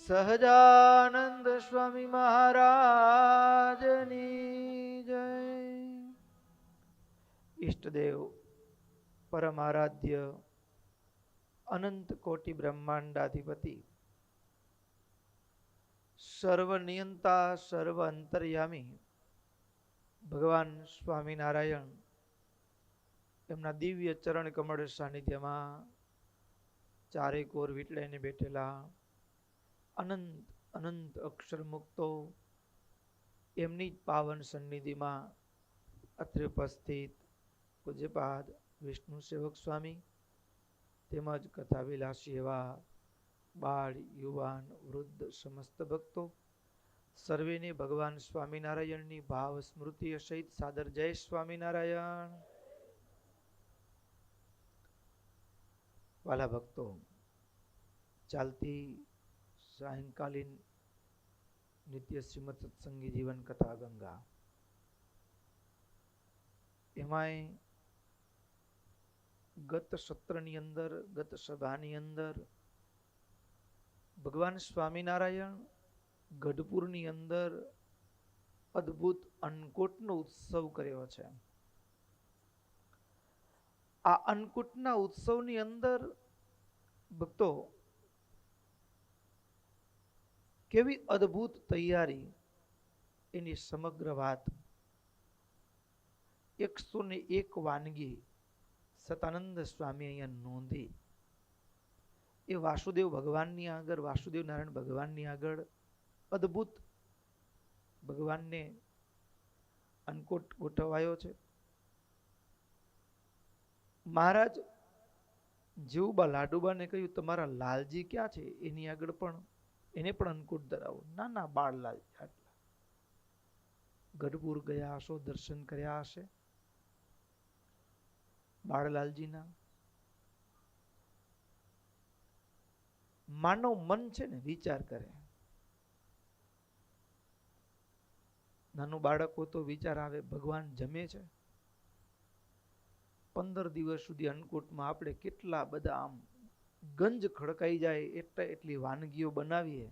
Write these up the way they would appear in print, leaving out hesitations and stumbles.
સહજાનંદ સ્વામી મહારાજની જય. ઈષ્ટદેવ પરમારાધ્ય અનંત કોટી બ્રહ્માંડાધિપતિ સર્વનિયંતા સર્વ અંતર્યામી ભગવાન સ્વામિનારાયણ એમના દિવ્ય ચરણ કમળ સાનિધ્યમાં ચારે કોર વીટલાઈને બેઠેલા અનંત અનંત અક્ષર મુક્તો એમની જ પાવન સન્નિધિમાં અત્રે ઉપસ્થિત પૂજ્યપાદ વિષ્ણુ સેવક સ્વામી તેમજ કથા વિલાસી એવા બાળ યુવાન વૃદ્ધ સમસ્ત ભક્તો સર્વેને ભગવાન સ્વામિનારાયણની ભાવ સ્મૃતિ સહિત સાદર જય સ્વામિનારાયણ. વાલા ભક્તો, ચાલતી સાયંકાલીન નિત્ય શ્રીમદ સત્સંગી જીવન કથા ગંગા, એમાંય ગત સત્રની અંદર, ગત સભાની અંદર ભગવાન સ્વામિનારાયણ ગઢપુરની અંદર અદ્ભુત અન્નકૂટનો ઉત્સવ કર્યો છે. આ અન્નકૂટના ઉત્સવની અંદર ભક્તો કેવી અદ્ભુત તૈયારી, એની સમગ્ર વાત 101 વાનગી સતાનંદ સ્વામી અહીંયા નોંધી. એ વાસુદેવ ભગવાનની આગળ, વાસુદેવ નારાયણ ભગવાનની આગળ અદ્ભુત ભગવાનને અન્નકૂટ ગોઠવાયો છે. મહારાજ જીવુબા લાડુબાને કહ્યું, તમારા લાલજી ક્યાં છે? એની આગળ પણ એને પણ અન્નકૂટ ધરાવો. ના ના, બાળલાલ આટલા ગઢપુર ગયા હશો, દર્શન કર્યા હશે બાળલાલજીના. માનવ મન છે ને, વિચાર કરે. નાનું બાળક હોય તો વિચાર આવે, ભગવાન જમે છે. 15 દિવસ સુધી અન્નકૂટમાં આપણે કેટલા બધા આમ ગંજ ખડકાઈ જાય એટલી વાનગીઓ બનાવીએ,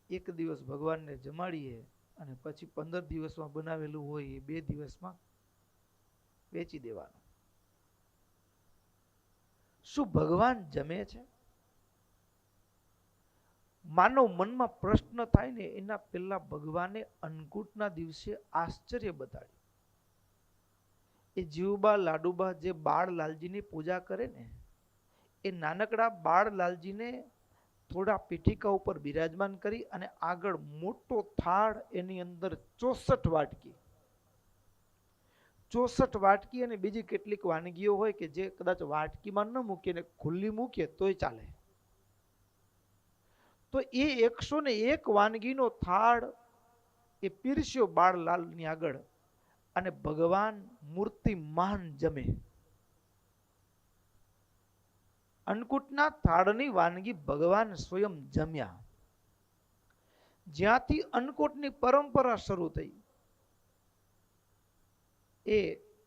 એક દિવસ ભગવાનને જમાડીએ અને પછી 15 દિવસમાં બનાવેલું હોય એ 2 દિવસમાં વેચી દેવાનું. શું ભગવાન જમે છે? માનવ મનમાં પ્રશ્ન થાય ને, એના પહેલા ભગવાને અન્નકૂટના દિવસે આશ્ચર્ય બતાડ્યું. એ જીવબા લાડુબા જે બાળલાલજીની પૂજા કરે ને, એ નાનકડા બાળલાલજીને થોડા પીઠિકા ઉપર બિરાજમાન કરી અને આગળ મોટો થાળ, એની અંદર 64 વાટકી અને બીજી કેટલીક વાનગીઓ હોય કે જે કદાચ વાટકીમાં ન મૂકીએ ને ખુલ્લી મૂકીએ તોય ચાલે. તો એ 101 વાનગીનો થાળ એ પીરસ્યો બાળલાલની આગળ અને ભગવાન મૂર્તિમાન જમે. અન્નકૂટના થાળની વાનગી ભગવાન સ્વયં જમ્યા. જ્યાંથી અન્નકૂટની પરંપરા શરૂ થઈ, એ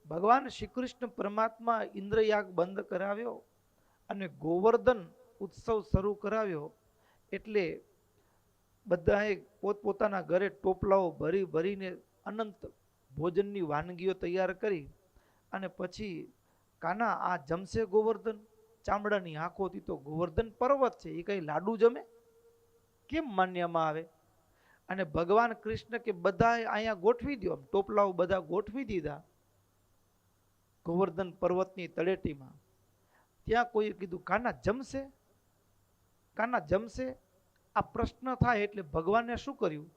ભગવાન શ્રી કૃષ્ણ પરમાત્મા ઇન્દ્રયાગ બંધ કરાવ્યો અને ગોવર્ધન ઉત્સવ શરૂ કરાવ્યો. એટલે બધાએ પોતપોતાના ઘરે ટોપલાઓ ભરી ભરીને અનંત ભોજનની વાનગીઓ તૈયાર કરી અને પછી કાના આ જમશે ગોવર્ધન? ચામડાની આંખોથી તો ગોવર્ધન પર્વત છે, એ કઈ લાડુ જમે? કેમ માન્યમાં આવે? અને ભગવાન કૃષ્ણ કે બધા અહીંયા ગોઠવી દો, ટોપલાઓ બધા ગોઠવી દીધા ગોવર્ધન પર્વતની તળેટીમાં. ત્યાં કોઈએ કીધું, કાના જમશે? કાના જમશે? આ પ્રશ્ન થાય એટલે ભગવાને શું કર્યું?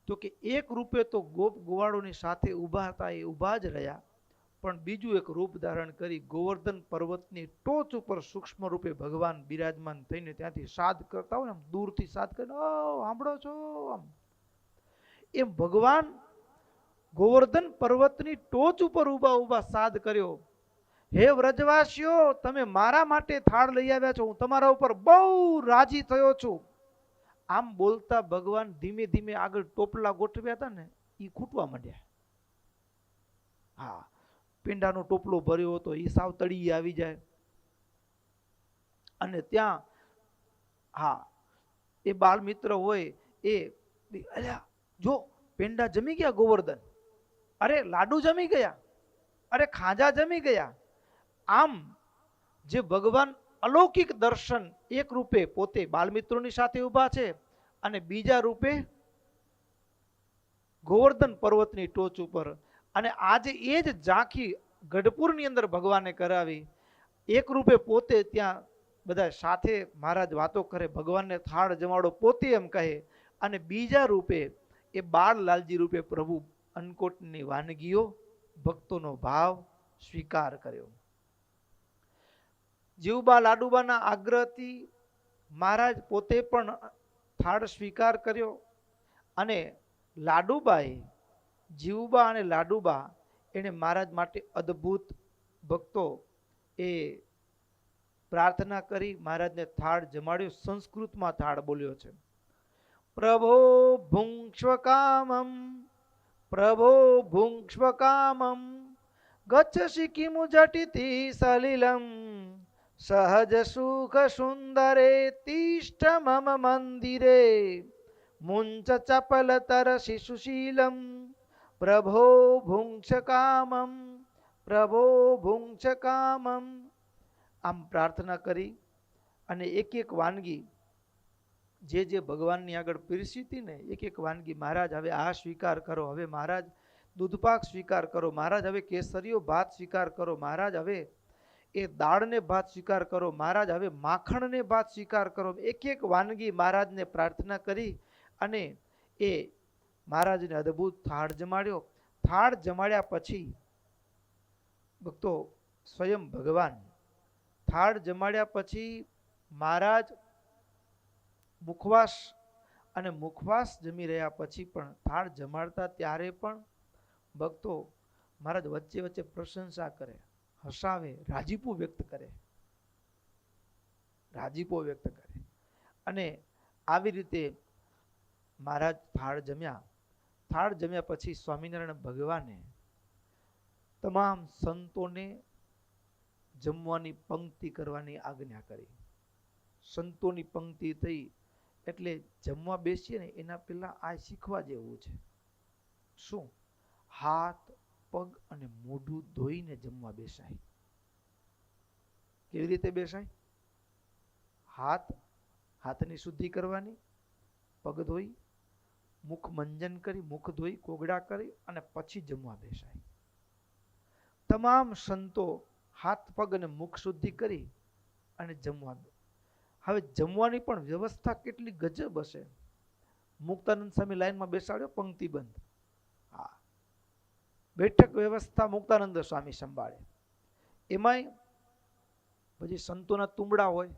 તો કે એક રૂપે તો ગોપ ગોવાળોની સાથે ઊભા હતા, એ ઊભા જ રહ્યા, પણ બીજું એક રૂપ ધારણ કરી ગોવર્ધન પર્વતની ટોચ ઉપર સૂક્ષ્મ રૂપે ભગવાન બિરાજમાન થઈને ત્યાંથી સાદ કરતા હોય, આમ દૂરથી સાદ કરીને, ઓ સાંભળો છો? આમ એમ ભગવાન ગોવર્ધન પર્વતની ટોચ ઉપર ઊભા ઊભા સાદ કર્યો. હે વ્રજવાસીઓ, તમે મારા માટે થાળ લઈ આવ્યા છો, હું તમારા ઉપર બહુ રાજી થયો છું. આમ બોલતા ભગવાન ધીમે ધીમે આગળ ટોપલા ગોઠવ્યા હતા ને, એ ખૂટવા માંડ્યા. હા, પેંડાનો ટોપલો ભર્યો હતો એ સાવ તળિયે આવી જાય. અને ત્યાં હા એ બાળ મિત્ર હોય એ અલ્યા જો પેંડા જમી ગયા ગોવર્ધન, અરે લાડુ જમી ગયા, અરે ખાજા જમી ગયા. આમ જે ભગવાન અલૌકિક દર્શન એક રૂપે પોતે બાળમિત્રોની સાથે ઊભા છે અને બીજા રૂપે ગોવર્ધન પર્વતની ટોચ ઉપર. અને આજે એ જ ઝાંખી ગઢપુરની અંદર ભગવાને કરાવી. એક રૂપે પોતે ત્યાં બધા સાથે મહારાજ વાતો કરે, ભગવાનને થાળ જમાડો પોતે એમ કહે, અને બીજા રૂપે એ બાળલાલજી રૂપે પ્રભુ અન્નકોટની વાનગીઓ ભક્તોનો ભાવ સ્વીકાર કર્યો. જીવબા લાડુબાના આગ્રહથી મહારાજ પોતે પણ થાળ સ્વીકાર કર્યો. અને લાડુબાએ, જીવબા અને લાડુબા એને મહારાજ માટે અદ્ભુત ભક્તો એ પ્રાર્થના કરી મહારાજને થાળ જમાડ્યો. સંસ્કૃતમાં થાળ બોલ્યો છે, પ્રભો ભુંક્ષ્વ કામમ, પ્રભો ભુંક્ષ્વ કામમ, ગચ્છસી કિમુ ઝટિતિ સલિલમ, સહજ સુખ સુંદરે તિષ્ઠ મમ મંદિરે, મુંચ ચપલ તરસી સુશીલમ, પ્રભો ભુંક્ષ્વ કામમ, પ્રભો ભુંક્ષ્વ કામમ. આમ પ્રાર્થના કરી અને એક એક વાનગી જે જે ભગવાનની આગળ પીરસી હતી ને, એક એક વાનગી મહારાજ હવે આ સ્વીકાર કરો, હવે મહારાજ દૂધપાક સ્વીકાર કરો, મહારાજ હવે કેસરીયો ભાત સ્વીકાર કરો, મહારાજ હવે એ દાળને ભાત સ્વીકાર કરો, મહારાજ હવે માખણને ભાત સ્વીકાર કરો. એક એક વાનગી મહારાજને પ્રાર્થના કરી અને એ મહારાજને અદ્ભુત થાળ જમાડ્યો. થાળ જમાડ્યા પછી ભક્તો સ્વયં ભગવાન થાળ જમાડ્યા પછી મહારાજ મુખવાસ, અને મુખવાસ જમી રહ્યા પછી પણ થાળ જમાડતા ત્યારે પણ ભક્તો મહારાજ વચ્ચે વચ્ચે પ્રશંસા કરે, હસાવે, રાજીપો વ્યક્ત કરે, રાજીપો વ્યક્ત કરે. અને આવી રીતે મહારાજ થાળ જમ્યા. થાળ જમ્યા પછી સ્વામિનારાયણ ભગવાને તમામ સંતોને જમવાની પંક્તિ કરવાની આજ્ઞા કરી. સંતોની પંક્તિ થઈ એટલે જમવા બેસીએ ને એના પહેલા આ શીખવા જેવું છે. શું? હાથ પગ અને મોઢું ધોઈને જમવા બેસાય. કેવી રીતે બેસાય? હાથની શુદ્ધિ કરવાની, પગ ધોઈ, મુખ મંજન કરી, મુખ ધોઈ, કોગળા કરી અને પછી જમવા બેસાય. તમામ સંતો હાથ પગ અને મુખ શુદ્ધિ કરી અને જમવા. હવે જમવાની પણ વ્યવસ્થા કેટલી ગજબ હશે. મુક્તાનંદ સ્વામી લાઈનમાં બેસાડ્યો, પંક્તિબંધ. હા, બેઠક વ્યવસ્થા મુક્તાનંદ સ્વામી સંભાળે. એમાંય પછી સંતોના તુંબડા હોય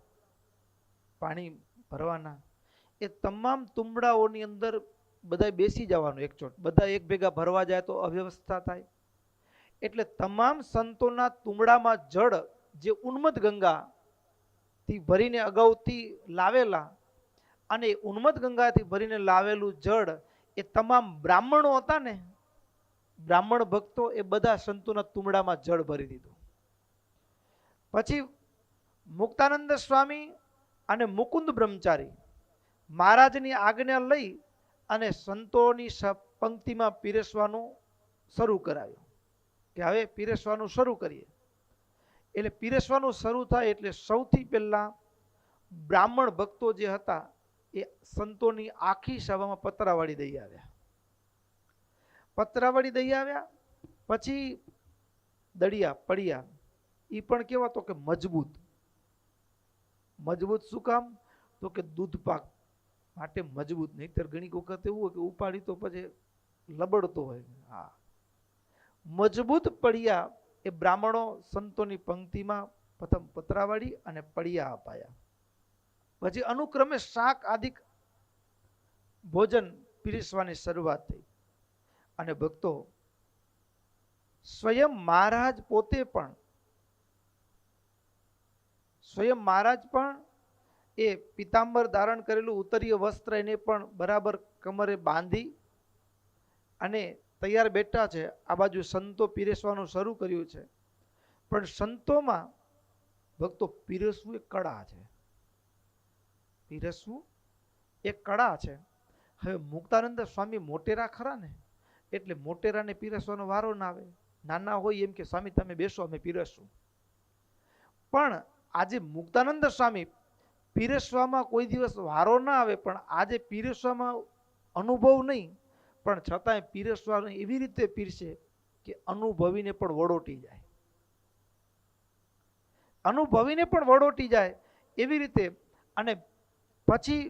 પાણી ભરવાના, એ તમામ તુંબડાઓની અંદર બધા બેસી જવાનું એકચોટ. બધા એક ભેગા ભરવા જાય તો અવ્યવસ્થા થાય. એટલે તમામ સંતોના તુંબડામાં જળ જે ઉન્મત્ત ગંગા થી ભરીને અગાઉથી લાવેલા, અને ઉન્મત્ત ગંગાથી ભરીને લાવેલું જળ એ તમામ બ્રાહ્મણો હતા ને, બ્રાહ્મણ ભક્તો, એ બધા સંતોના તુંબડામાં જળ ભરી દીધું. પછી મુક્તાનંદ સ્વામી અને મુકુંદ બ્રહ્મચારી મહારાજની આજ્ઞા લઈ અને સંતોની પંક્તિમાં પીરસવાનું શરૂ કરાવ્યું કે હવે પીરસવાનું શરૂ કરીએ. એટલે પીરસવાનું શરૂ થાય એટલે સૌથી પહેલા બ્રાહ્મણ ભક્તો જે હતા એ સંતોની આખી સભામાં પતરાવાળી દઈ આવ્યા. પતરાવાળી દઈ આવ્યા પછી દળિયા પડિયા, એ પણ કેવા તો કે મજબૂત. મજબૂત શું કામ? તો કે દૂધ પાક માટે મજબૂત. નહીતર ઘણી વખત એવું હોય કે ઉપાડી તો પછી લબડતો હોય. હા, મજબૂત પડિયા એ બ્રાહ્મણો સંતોની પંક્તિમાં પ્રથમ પતરાવાળી અને પડિયા અપાયા. પછી અનુક્રમે શાક આદિ ભોજન પીરસવાની શરૂઆત થઈ. અને ભક્તો સ્વયં મહારાજ પોતે પણ એ પિતાંબર ધારણ કરેલું ઉત્તરીય વસ્ત્ર એને પણ બરાબર કમરે બાંધી અને તૈયાર બેઠા છે. આ બાજુ સંતો પીરસવાનું શરૂ કર્યું છે. પણ સંતોમાં ભક્તો પીરસવું એ કળા છે. પીરસવું એક કળા છે. હવે મુક્તાનંદ સ્વામી મોટેરા ખરા ને, એટલે મોટેરાને પીરસવાનો વારો ના આવે. નાના હોય એમ કે સ્વામી તમે બેસો અમે પીરસશું. પણ આજે મુક્તાનંદ સ્વામી પીરસવામાં કોઈ દિવસ વારો ના આવે, પણ આજે પીરસવામાં અનુભવ નહીં, પણ છતાંય પીરસવાનું એવી રીતે પીરસે કે અનુભવીને પણ વડોટી જાય, અનુભવીને પણ વડોટી જાય એવી રીતે. અને પછી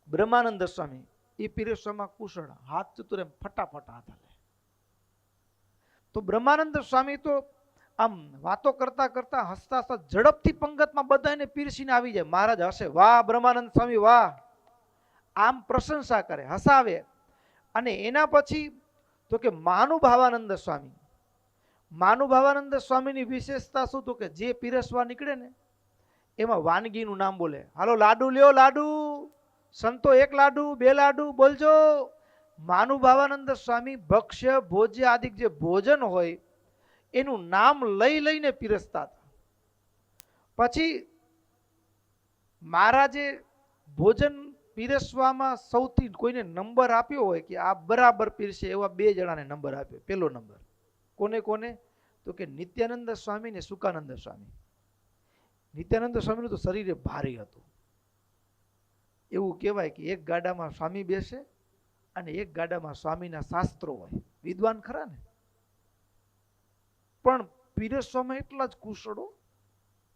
બ્રહ્માનંદ સ્વામી એ પીરસવામાં કુશળ, હાથ ચતુર, એમ ફટાફટ હાથ હાલે. તો બ્રહ્માનંદ સ્વામી તો આમ વાતો કરતા કરતા હસતા હસતા ઝડપથી પંગતમાં બધાને પીરસીને આવી જાય. મહારાજ હસે, વાહ બ્રહ્માનંદ સ્વામી વાહ, આમ પ્રશંસા કરે, હસાવે. અને એના પછી તો કે મહાનુભાવાનંદ સ્વામી, મહાનુભાવાનંદ સ્વામીની વિશેષતા શું, તો કે જે પીરસવા નીકળે ને એમાં વાનગીનું નામ બોલે. હાલો લાડુ લ્યો, લાડુ, સંતો એક લાડુ, બે લાડુ બોલજો. મહાનુભાવાનંદ સ્વામી ભક્ષ્ય ભોજ્ય આદિ જે ભોજન હોય એનું નામ લઈ લઈને પીરસતા હતા. પછી મહારાજે ભોજન પીરસવામાં સૌથી કોઈને નંબર આપ્યો હોય કે આ બરાબર પીરસે, એવા 2 જણાને નંબર આપ્યો. પેલો નંબર કોને કોને, તો કે નિત્યાનંદ સ્વામી ને સુકાનંદ સ્વામી. નિત્યાનંદ સ્વામીનું તો શરીરે ભારી હતું. એવું કહેવાય કે એક ગાડામાં સ્વામી બેસે અને એક ગાડામાં સ્વામીના શાસ્ત્રો હોય. વિદ્વાન ખરા ને, પણ પીરસવામાં એટલા જ કુશળો.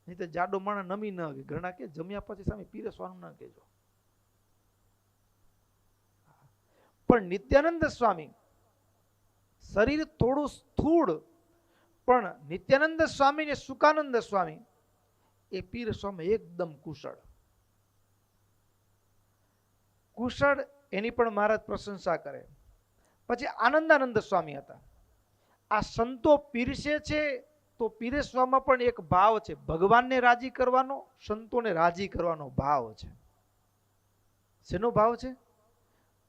નહીં તો જાડો માણસ નમી ન કે ઘણા કે જમ્યા પછી સ્વામી પીરસવાનું ના કહેજો. પણ નિત્યાનંદ સ્વામી શરીર થોડું સ્થૂળ, પણ નિત્યાનંદ સ્વામી ને સુકાનંદ સ્વામી એ પીરસવામાં એકદમ કુશળ. કુશળ એની પણ મહારાજ પ્રશંસા કરે. પછી આનંદાનંદ સ્વામી હતા. આ સંતો પીરસે છે તો પીરસવામાં પણ એક ભાવ છે, ભગવાનને રાજી કરવાનો, સંતોને રાજી કરવાનો ભાવ છે. શેનો ભાવ છે?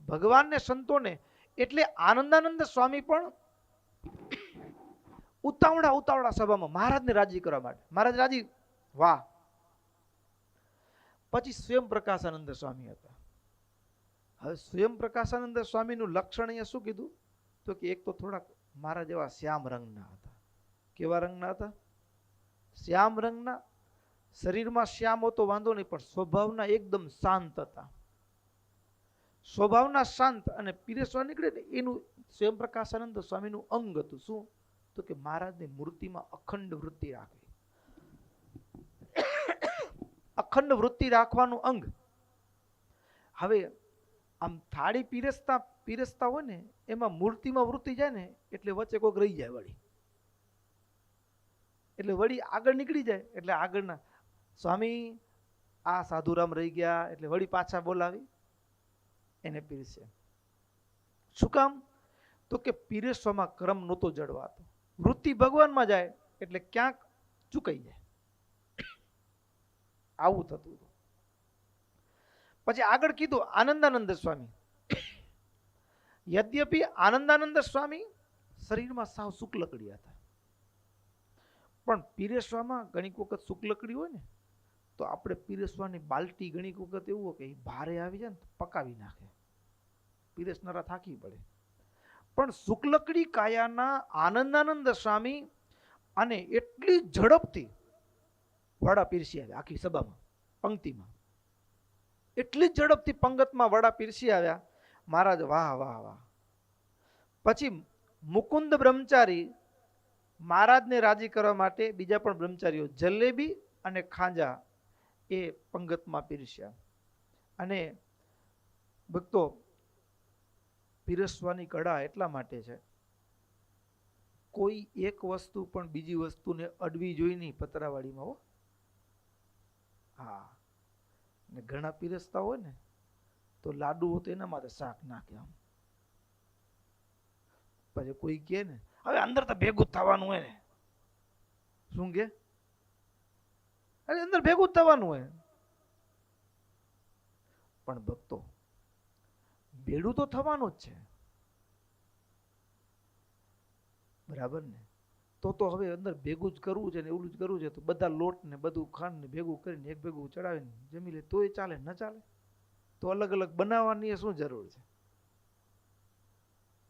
ભગવાનને સંતોને. એટલે આનંદાનંદ સ્વામી પણ ઉતાવળા સભામાં મહારાજને રાજી કરવા માટે, મહારાજ રાજી, વાહ. પછી સ્વયં પ્રકાશાનંદ સ્વામી હતા. હવે સ્વયં પ્રકાશાનંદ સ્વામીનું લક્ષણ અહીંયા શું કીધું, તો કે એક તો થોડાક મારા જેવા શ્યામ રંગના હતા. કેવા રંગના હતા? શ્યામ રંગના. શરીરમાં શ્યામ હતો વાંધો નહીં, પણ સ્વભાવના એકદમ શાંત હતા. સ્વભાવના શાંત. અને પીરસવા નીકળે ને એનું સ્વયં પ્રકાશાનંદ સ્વામીનું અંગ હતું. શું? તો કે મહારાજની મૂર્તિમાં અખંડ વૃત્તિ રાખવી. અખંડ વૃત્તિ રાખવાનું અંગ. હવે આમ થાળી પીરસતા હોય ને એમાં મૂર્તિમાં વૃત્તિ જાય ને એટલે વચ્ચે કોઈક રહી જાય વળી, એટલે વળી આગળ નીકળી જાય. એટલે આગળના સ્વામી આ સાધુરામ રહી ગયા એટલે વળી પાછા બોલાવી એને પીરસે. શું કામ? તો કે પીરસવામાં ક્રમ નહોતો જળવાતો. વૃત્તિ ભગવાનમાં જાય એટલે ક્યાંક ચૂકાઈ જાય. આવું થતું હતું. પછી આગળ કીધું આનંદાનંદ સ્વામી. યદ્યપિ આનંદાનંદ સ્વામી શરીરમાં સાવ શુક્લકડી હતા, પણ પીરસવામાં ઘણીક વખત શુક્લકડી હોય ને તો આપણે પીરસવાની બાલટી ઘણીક વખત એવું હોય કે ભારે આવી જાય ને તો પકાવી નાખે, પીરસનારા થાકી પડે. પણ શુક્લકડી કાયાના આનંદાનંદ સ્વામી અને એટલી ઝડપથી વડા પીરસી આવ્યા. આખી સભામાં પંક્તિમાં એટલી ઝડપથી પંગતમાં વડા પીરસી આવ્યા. મહારાજ વાહ વાહ વાહ. પછી મુકુંદ બ્રહ્મચારી મહારાજને રાજી કરવા માટે બીજા પણ બ્રહ્મચારીઓ જલેબી અને ખાંજા એ પંગતમાં પીરસ્યા. અને ભક્તો, પીરસવાની કળા એટલા માટે છે, કોઈ એક વસ્તુ પણ બીજી વસ્તુને અડવી જોઈ નહીં પતરાવાડીમાં. હો હા, ને ઘણા પીરસતા હોય ને તો લાડુ તો એના માટે શાક નાખે આમ. પછી કોઈ કે ને હવે અંદર તો ભેગું થવાનું હોય ને, શું કે અરે અંદર ભેગું થવાનું હોય. પણ ભક્તો, ભેડું તો થવાનું જ છે, બરાબર ને? તો હવે અંદર ભેગું જ કરવું છે ને એવું જ કરવું છે, તો બધા લોટ ને બધું ખાંડ ને ભેગું કરીને એક ભેગું ચડાવીને જમી લે તોય ચાલે, ન ચાલે? તો અલગ અલગ બનાવવાની શું જરૂર છે?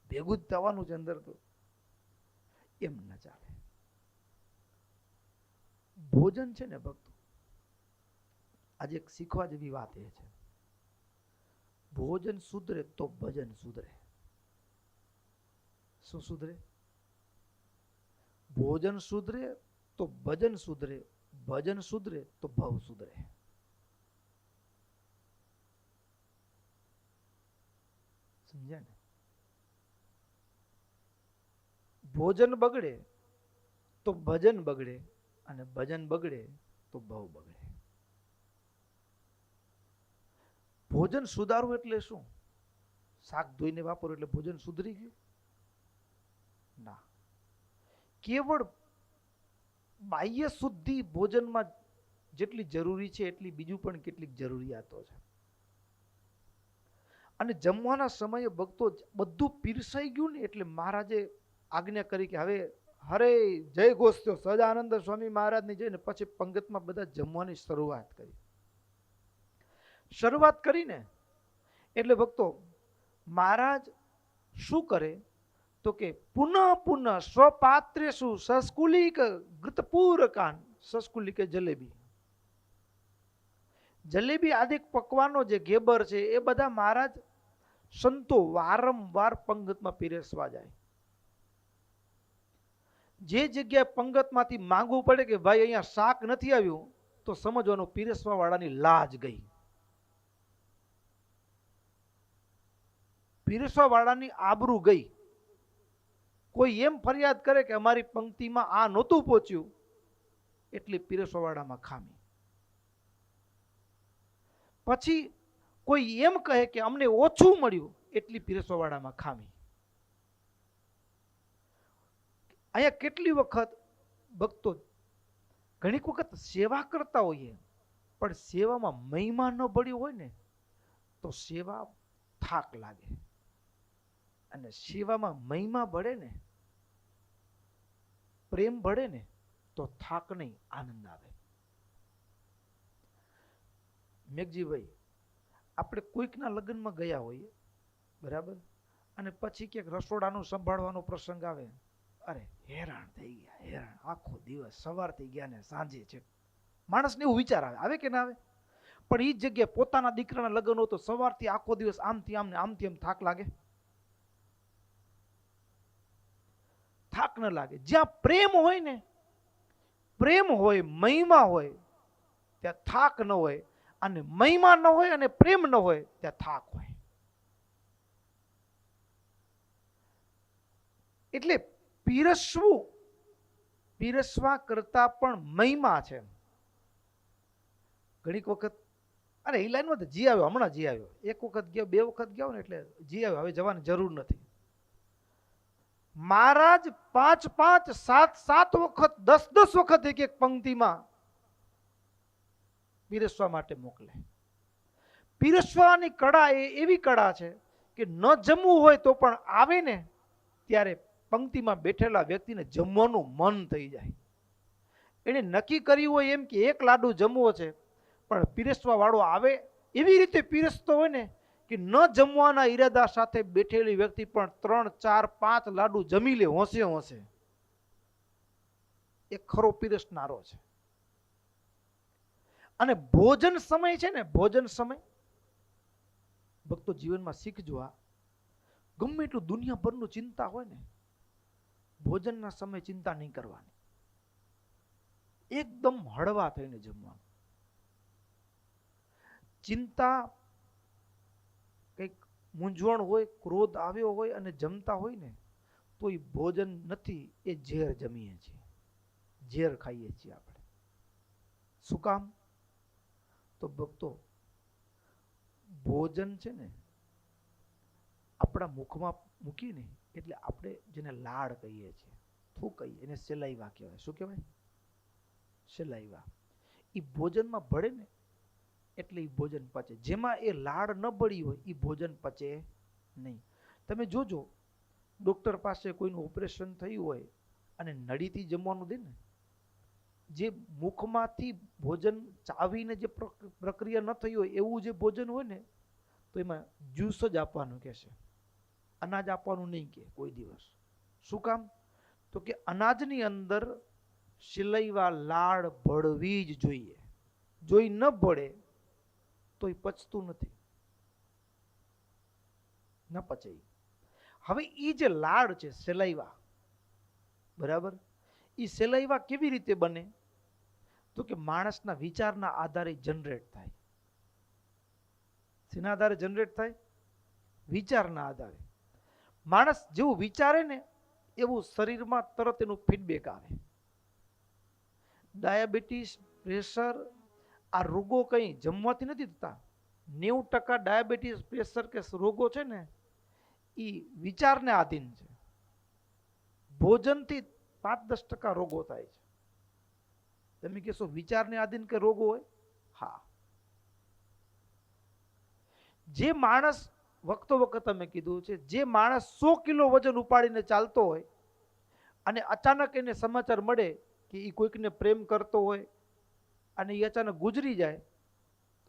ભેગું જ થવાનું છે અંદર, તો એમ ન ચાલે. ભોજન છે ને ભક્તો, આજે એક શીખવા જેવી વાત એ છે, ભોજન સુધરે તો ભજન સુધરે. શું સુધરે? ભોજન સુધરે તો ભજન સુધરે, ભજન સુધરે તો ભવ સુધરે. સમજ્યા ને? ભોજન બગડે તો ભજન બગડે, અને ભજન બગડે તો ભવ બગડે. ભોજન સુધારવું એટલે શું? શાક ધોઈને વાપરો એટલે ભોજન સુધરી ગયું? ના. કેવળ બાહ્ય શુદ્ધિ ભોજનમાં જેટલી જરૂરી છે એટલી બીજું પણ કેટલીક જરૂરિયાતો છે. અને જમવાના સમયે ભક્તો બધું પીરસાઈ ગયું ને એટલે મહારાજે આજ્ઞા કરી કે હવે હરે જય ગોસ્ત્યો સહજાનંદ સ્વામી મહારાજની જઈને પછી પંગતમાં બધા જમવાની શરૂઆત કરી. શરૂઆત કરીને એટલે ભક્તો મહારાજ શું કરે તો કે પુનઃ પુનઃ સ્વપાત્રેષુ સસ્કુલિક ઘૃતપૂરકાન, સસ્કુલિક જલેબી, જલેબી આદિ પકવાનો જે ઘેબર છે એ બધા મહારાજ સંતો વારંવાર પંગતમાં પીરસવા જાય. જે જગ્યાએ પંગતમાંથી માંગવું પડે કે ભાઈ અહીંયા શાક નથી આવ્યું, તો સમજવાનું પીરસવા વાળાની લાજ ગઈ, પીરસવા વાળાની આબરૂ ગઈ. કોઈ એમ ફરિયાદ કરે કે અમારી પંક્તિમાં આ નહોતું પહોંચ્યું, એટલી પીરસવા વાળામાં ખામી. પછી કોઈ એમ કહે કે અમને ઓછું મળ્યું, એટલી પીરસવા વાળામાં ખામી. અહીંયા કેટલી વખત ભક્તો ઘણીક વખત સેવા કરતા હોઈએ, પણ સેવામાં મહિમા ન ભળ્યો હોય ને તો સેવા થાક લાગે, અને સેવામાં મહિમા ભળે ને, પ્રેમ ભળે ને તો થાક નહીં, આનંદ આવે. મેઘજીભાઈ, આપણે કોઈકના લગ્નમાં ગયા હોઈએ, બરાબર, અને પછી ક્યાંક રસોડાનું સંભાળવાનો પ્રસંગ આવે, અરે હેરાન થઈ ગયા, હેરાન, આખો દિવસ સવાર થઈ ગયા ને સાંજે છે. માણસને એવું વિચાર આવે કે ના આવે? પણ એ જગ્યાએ પોતાના દીકરાના લગ્ન હોય તો સવારથી આખો દિવસ આમથી આમ ને આમથી આમ થાક લાગે? થાક ન લાગે. જ્યાં પ્રેમ હોય ને, પ્રેમ હોય, મહિમા હોય, ત્યાં થાક ન હોય, અને મહિમા ન હોય અને પ્રેમ ન હોય ત્યાં થાક હોય. એટલે પીરસવું, પીરસવા કરતા પણ મહિમા છે. ઘણીક વખત અરે એ લાઈનમાં તો જી આવ્યો, હમણાં જી આવ્યો, એક વખત ગયો, બે વખત ગયો ને એટલે જી આવ્યો, હવે જવાની જરૂર નથી. મહારાજ 5 5 7 7 વખત 10 10 વખત એક એક પંક્તિમાં પીરસવા માટે મોકલે. પીરસવાની કળા એ એવી કળા છે કે ન જમવું હોય તો પણ આવે ને ત્યારે પંક્તિમાં બેઠેલા વ્યક્તિને જમવાનું મન થઈ જાય. એને નક્કી કર્યું હોય એમ કે એક લાડુ જમવો છે, પણ પીરસવા વાળો આવે એવી રીતે પીરસતો હોય ને કે ન જમવાના ઈરાદા સાથે બેઠેલી વ્યક્તિ પણ 3 4 5 લાડુ જમી લે હોંશે હોંશે. એ ખરો પીરસનારો છે. અને ભોજન સમય છે ને, ભોજન સમય ભક્તો જીવનમાં શીખજો. આ ગમે એટલું દુનિયાભરનું ચિંતા હોય ને, ભોજનના સમય ચિંતા નહીં કરવાની, એકદમ હળવા થઈને જમવાનું. ચિંતા, કંઈક મૂંઝવણ હોય, ક્રોધ આવ્યો હોય અને જમતા હોય ને તો એ ભોજન નથી, એ ઝેર જમીએ છીએ, ઝેર ખાઈએ છીએ આપણે. શું કામ? તો ભક્તો ભોજન છે ને આપણા મુખમાં મૂકીને એટલે આપણે જેને લાડ કહીએ છીએ, શું કહીએ એને, સેલાઈવા કહેવાય. શું કહેવાય? સેલાઈવા. એ ભોજનમાં ભળે ને એટલે એ ભોજન પચે. જેમાં એ લાડ ન બળી હોય એ ભોજન પચે નહીં. તમે જોજો, ડોક્ટર પાસે કોઈનું ઓપરેશન થયું હોય અને નળીથી જમવાનું દે ને, જે મુખમાંથી ભોજન ચાવીને જે પ્રક્રિયા ન થઈ હોય એવું જે ભોજન હોય ને, તો એમાં જ્યુસ જ આપવાનું કહેશે, અનાજ આપવાનું નહીં કે કોઈ દિવસ. શું કામ? તો કે અનાજની અંદર સિલૈવા લાળ ભળવી જ જોઈએ. જો એ ન ભળે તો એ પચતું નથી, ન પચે. હવે એ જે લાળ છે સેલાઈવા, બરાબર, એ સેલાઈવા કેવી રીતે બને? તો કે માણસના વિચારના આધારે જનરેટ થાય. શેના આધારે જનરેટ થાય? વિચારના આધારે. માણસ જેવું વિચારે ને એવું શરીરમાં તરત એનું ફીડબેક આવે. ડાયાબિટીસ, પ્રેશર, આ રોગો કંઈ જમવાથી નથી થતા. 90% ડાયાબિટીસ, પ્રેશર કે રોગો છે ને એ વિચારને આધીન છે. ભોજનથી 5-10% રોગો થાય છે. તમે કહેશો વિચારને આધીન કે રોગો હોય? હા. જે માણસ, વખતો વખત તમે કીધું છે, જે માણસ 100 કિલો વજન ઉપાડીને ચાલતો હોય અને અચાનક એને સમાચાર મળે કે એ કોઈકને પ્રેમ કરતો હોય અને એ અચાનક ગુજરી જાય,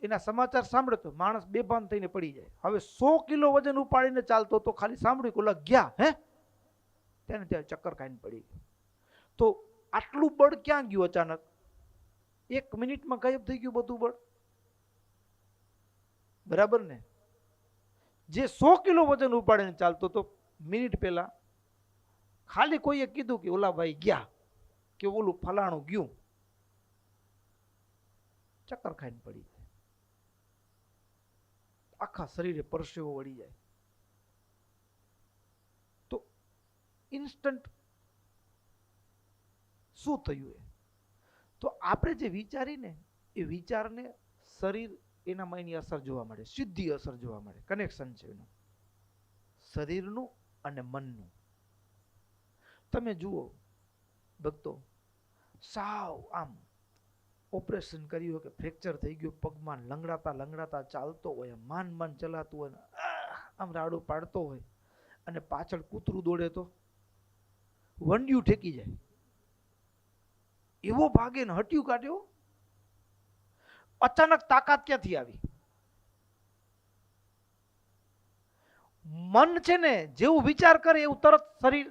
એના સમાચાર સાંભળે તો માણસ બેભાન થઈને પડી જાય. હવે 100 કિલો વજન ઉપાડીને ચાલતો તો ખાલી સાંભળ્યું કે ઓલા ગયા, હે, તેને ત્યાં ચક્કર ખાઈને પડી ગયો. તો આટલું બળ ક્યાં ગયું? અચાનક 1 મિનિટમાં ગાયબ થઈ ગયું બધું બળ. બરાબર ને? જે 100 કિલો વજન ઉપાડીને ચાલતો તો મિનિટ પહેલા ખાલી કોઈએ કીધું કે ઓલા ભાઈ ગયા, કે ઓલું ફલાણું ગયું, ચક્કર ખાઈને પડી જાય, આખા શરીરે પરસેવો વળી જાય. તો ઇન્સ્ટન્ટ શું થયું? તો આપણે જે વિચારીને એ વિચારને શરીર, એનામાં એની અસર જોવા મળે, સીધી અસર જોવા મળે. કનેક્શન છે એનું, શરીરનું અને મનનું. તમે જુઓ ભક્તો, સાવ આમ ઓપરેશન કર્યું કે ફ્રેક્ચર થઈ ગયું પગમાં, લંગડાતા લંગડાતા ચાલતો હોય, માન ચલાતું હોય, આમ રાડું પાડતો હોય અને પાછળ કૂતરું દોડે તો વંડિયું ઠેકી જાય, એવો ભાગે ને હટ્યું કાઢ્યો. અચાનક તાકાત ક્યાંથી આવી? મન છે ને જેવું વિચાર કરે એવું તરત શરીર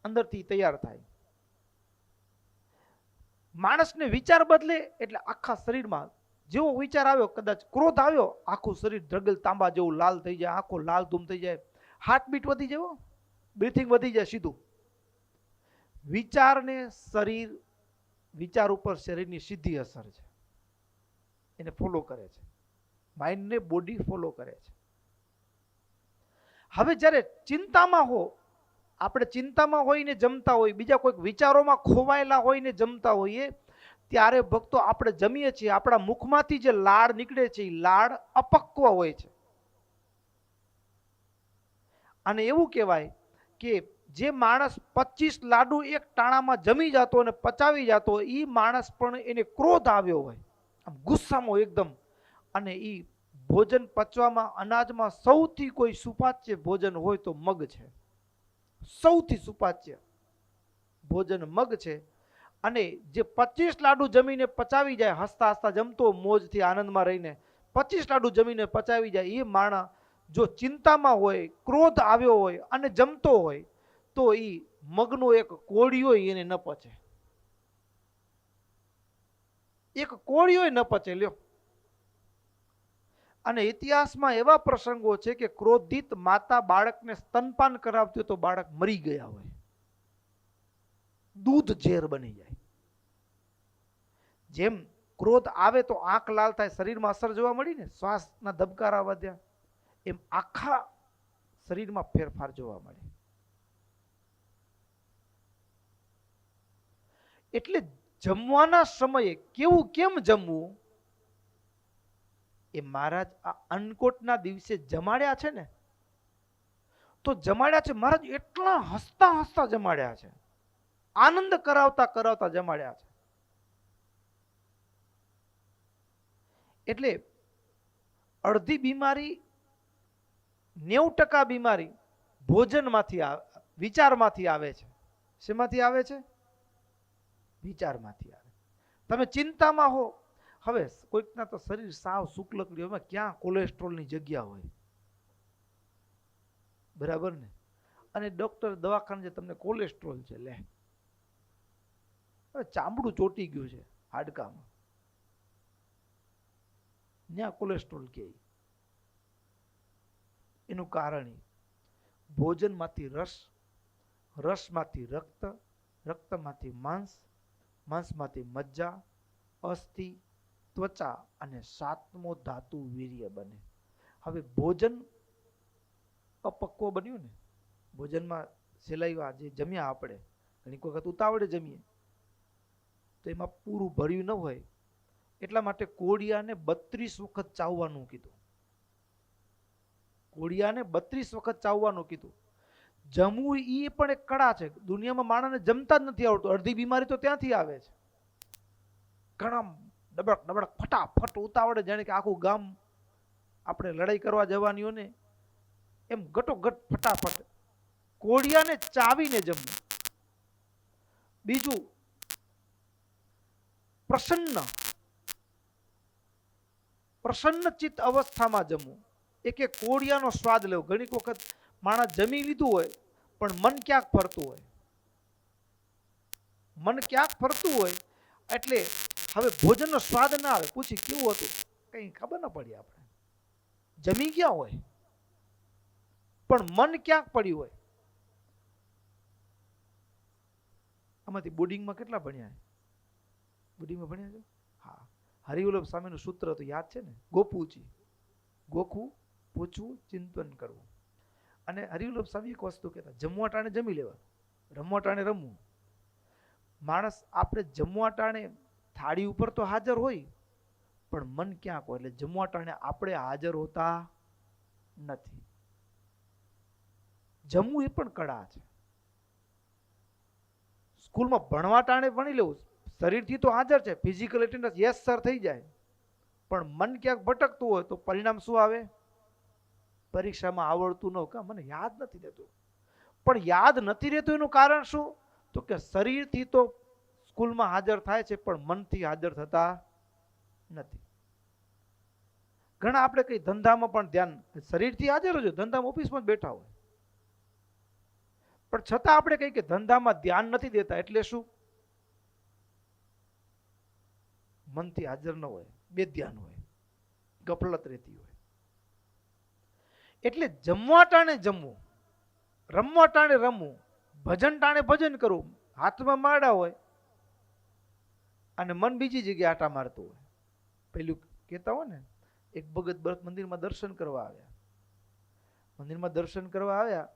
અંદરથી તૈયાર થાય. માણસને વિચાર બદલે એટલે આખા શરીરમાં જેવો વિચાર આવ્યો, કદાચ ક્રોધ આવ્યો, આખું શરીર ધ્રગલ તાંબા જેવું લાલ થઈ જાય, આખો લાલ ધૂમ થઈ જાય, હાર્ટબીટ વધી જાય, બ્રીથિંગ વધી જાય સીધું. વિચારને શરીર, વિચાર ઉપર શરીરની સીધી અસર છે, એને ફોલો કરે છે. માઇન્ડને બોડી ફોલો કરે છે. હવે જ્યારે ચિંતામાં હો, આપણે ચિંતામાં હોઈને જમતા હોય, બીજા કોઈક વિચારોમાં ખોવાયેલા હોઈને જમતા હોઈએ, ત્યારે ભક્તો આપણે જમીએ છીએ, આપણા મુખમાંથી જે લાળ નીકળે છે એ લાળ અપક્વ હોય છે. અને એવું કહેવાય કે જે માણસ 25 લાડુ એક ટાણામાં જમી જતો અને પચાવી જતો, એ માણસ પણ એને ક્રોધ આવ્યો હોય, આમ ગુસ્સામાં એકદમ, અને એ ભોજન પચવામાં, અનાજમાં સૌથી કોઈ સુપાચ્ય ભોજન હોય તો મગ છે. સૌથી સુપાચ્ય ભોજન મગ છે. અને જે 25 લાડુ જમીને પચાવી જાય, હસતા હસતા જમતો, મોજથી આનંદમાં રહીને 25 લાડુ જમીને પચાવી જાય, એ માણસ જો ચિંતામાં હોય, ક્રોધ આવ્યો હોય અને જમતો હોય તો એ મગનો એક કોળિયો એને ન પચે. એક કોળિયો ન પચે લ્યો. અને ઇતિહાસમાં એવા પ્રસંગો છે કે ક્રોધિત માતા બાળકને સ્તનપાન કરાવતી તો બાળક મરી ગયા હોય, દૂધ ઝેર બની જાય. જેમ ક્રોધ આવે તો આંખ લાલ થાય, શરીરમાં અસર જોવા મળી ને, શ્વાસના ધબકારા વધ્યા, એમ આખા શરીરમાં ફેરફાર જોવા મળે. એટલે જમવાના સમયે કેવું કેમ જમવું, એ મહારાજ આ અન્નકોટના દિવસે જમાડ્યા છે ને, તો જમાડ્યા છે મહારાજ, એટલા હસતા હસતા જમાડ્યા છે, આનંદ કરાવતા કરાવતા જમાડ્યા છે. એટલે અડધી બીમારી, 90% બીમારી ભોજનમાંથી, વિચારમાંથી આવે છે, શેમાંથી આવે છે? વિચારમાંથી આવે. તમે ચિંતામાં હો, હવે કોઈકના તો શરીર સાવ શુક્લકડી, એમાં ક્યાં કોલેસ્ટ્રોલની જગ્યા હોય, બરાબર ને? અને ડોક્ટર દવાખાને તમને કોલેસ્ટ્રોલ છે, લે હવે ચામડું ચોટી ગયું છે હાડકામાં, ત્યાં કોલેસ્ટ્રોલ કે. એનું કારણ ભોજનમાંથી રસ, રસમાંથી રક્ત, રક્તમાંથી માંસ, માંસમાંથી મજ્જા, અસ્થિ, ત્વચા અને 7મો ધાતુ વીર્ય બને. હવે ભોજન અપક્વ બન્યું ને, ભોજનમાં સેલાઈવા જે જમ્યા આપણે, ઘણી વખત ઉતાવળે જમીએ તો એમાં પૂરું ભર્યું ન હોય, એટલા માટે કોળિયાને 32 વખત ચાવવાનું કીધું. કોળિયાને 32 વખત ચાવવાનું કીધું. જમવું એ પણ એક કળા છે. દુનિયામાં માણસને જમતા જ નથી આવડતું. અડધી બીમારી તો ત્યાંથી આવે છે. ઘણા ડબડક ડબડક ફટાફટ ઉતાવળે, જાણે કે આખું ગામ આપણે લડાઈ કરવા જવાની હોય ને એમ ઘટોઘટ ફટાફટ. કોળિયાને ચાવીને જમવું. બીજું, પ્રસન્ન ચિત્ત અવસ્થામાં જમવું. એક કોળિયાનો સ્વાદ લેવો. ઘણી વખત માણસ જમી લીધું હોય પણ મન ક્યાંક ફરતું હોય, મન ક્યાંક ફરતું હોય, એટલે હવે ભોજનનો સ્વાદ ના આવે. પૂછી કેવું હતું, કઈ ખબર ના પડી. આપણે જમી ગયા હોય પણ મન ક્યાંક પડ્યું હોય. આમાંથી બોર્ડિંગમાં કેટલા ભણ્યા? બોર્ડિંગમાં ભણ્યા છો? હા. હરિવલ્લભ સ્વામીનું સૂત્ર તો યાદ છે ને, ગોપુજી, ગોખવું, પૂછવું, ચિંતન કરવું. અને હરિવલ્લભ સ્વામી એક વસ્તુ કહેતા, જમવા ટાણે જમી લેવાનું, રમવા ટાણે રમવું. માણસ આપણે જમવા ટાણે થાળી ઉપર તો હાજર હોય પણ મન ક્યાંક હોય, એટલે જમવા ટાણે આપણે હાજર હોતા નથી. જમવું એ પણ કળા છે. સ્કૂલમાં ભણવા ટાણે ભણી લેવું, શરીરથી તો હાજર છે, ફિઝિકલ એટેન્ડન્સ યસ સર થઈ જાય, પણ મન ક્યાંક ભટકતું હોય તો પરિણામ શું આવે? પરીક્ષામાં આવડતું ન, કે મને યાદ નથી રહેતું. પણ યાદ નથી રહેતું એનું કારણ શું? તો કે શરીરથી તો સ્કૂલમાં હાજર થાય છે પણ મનથી હાજર થતા નથી. ઘણા આપણે કઈ ધંધામાં પણ ધ્યાન, શરીરથી હાજર હોય, ધંધામાં ઓફિસમાં જ બેઠા હોય, પણ છતાં આપણે કઈ કે ધંધામાં ધ્યાન નથી દેતા. એટલે શું? મનથી હાજર ન હોય, બેધ્યાન હોય, ગફલત રહેતી હોય. એટલે જમવા ટાણે જમવું, રમવા ટાણે રમવું, ભજન ટાણે ભજન કરવું. હાથમાં માળા હોય અને મન બીજી જગ્યાએ આટા મારતું હોય. પેલું કહેતા હોય ને, એક ભગત મંદિરમાં દર્શન કરવા આવ્યા. મંદિરમાં દર્શન કરવા આવ્યા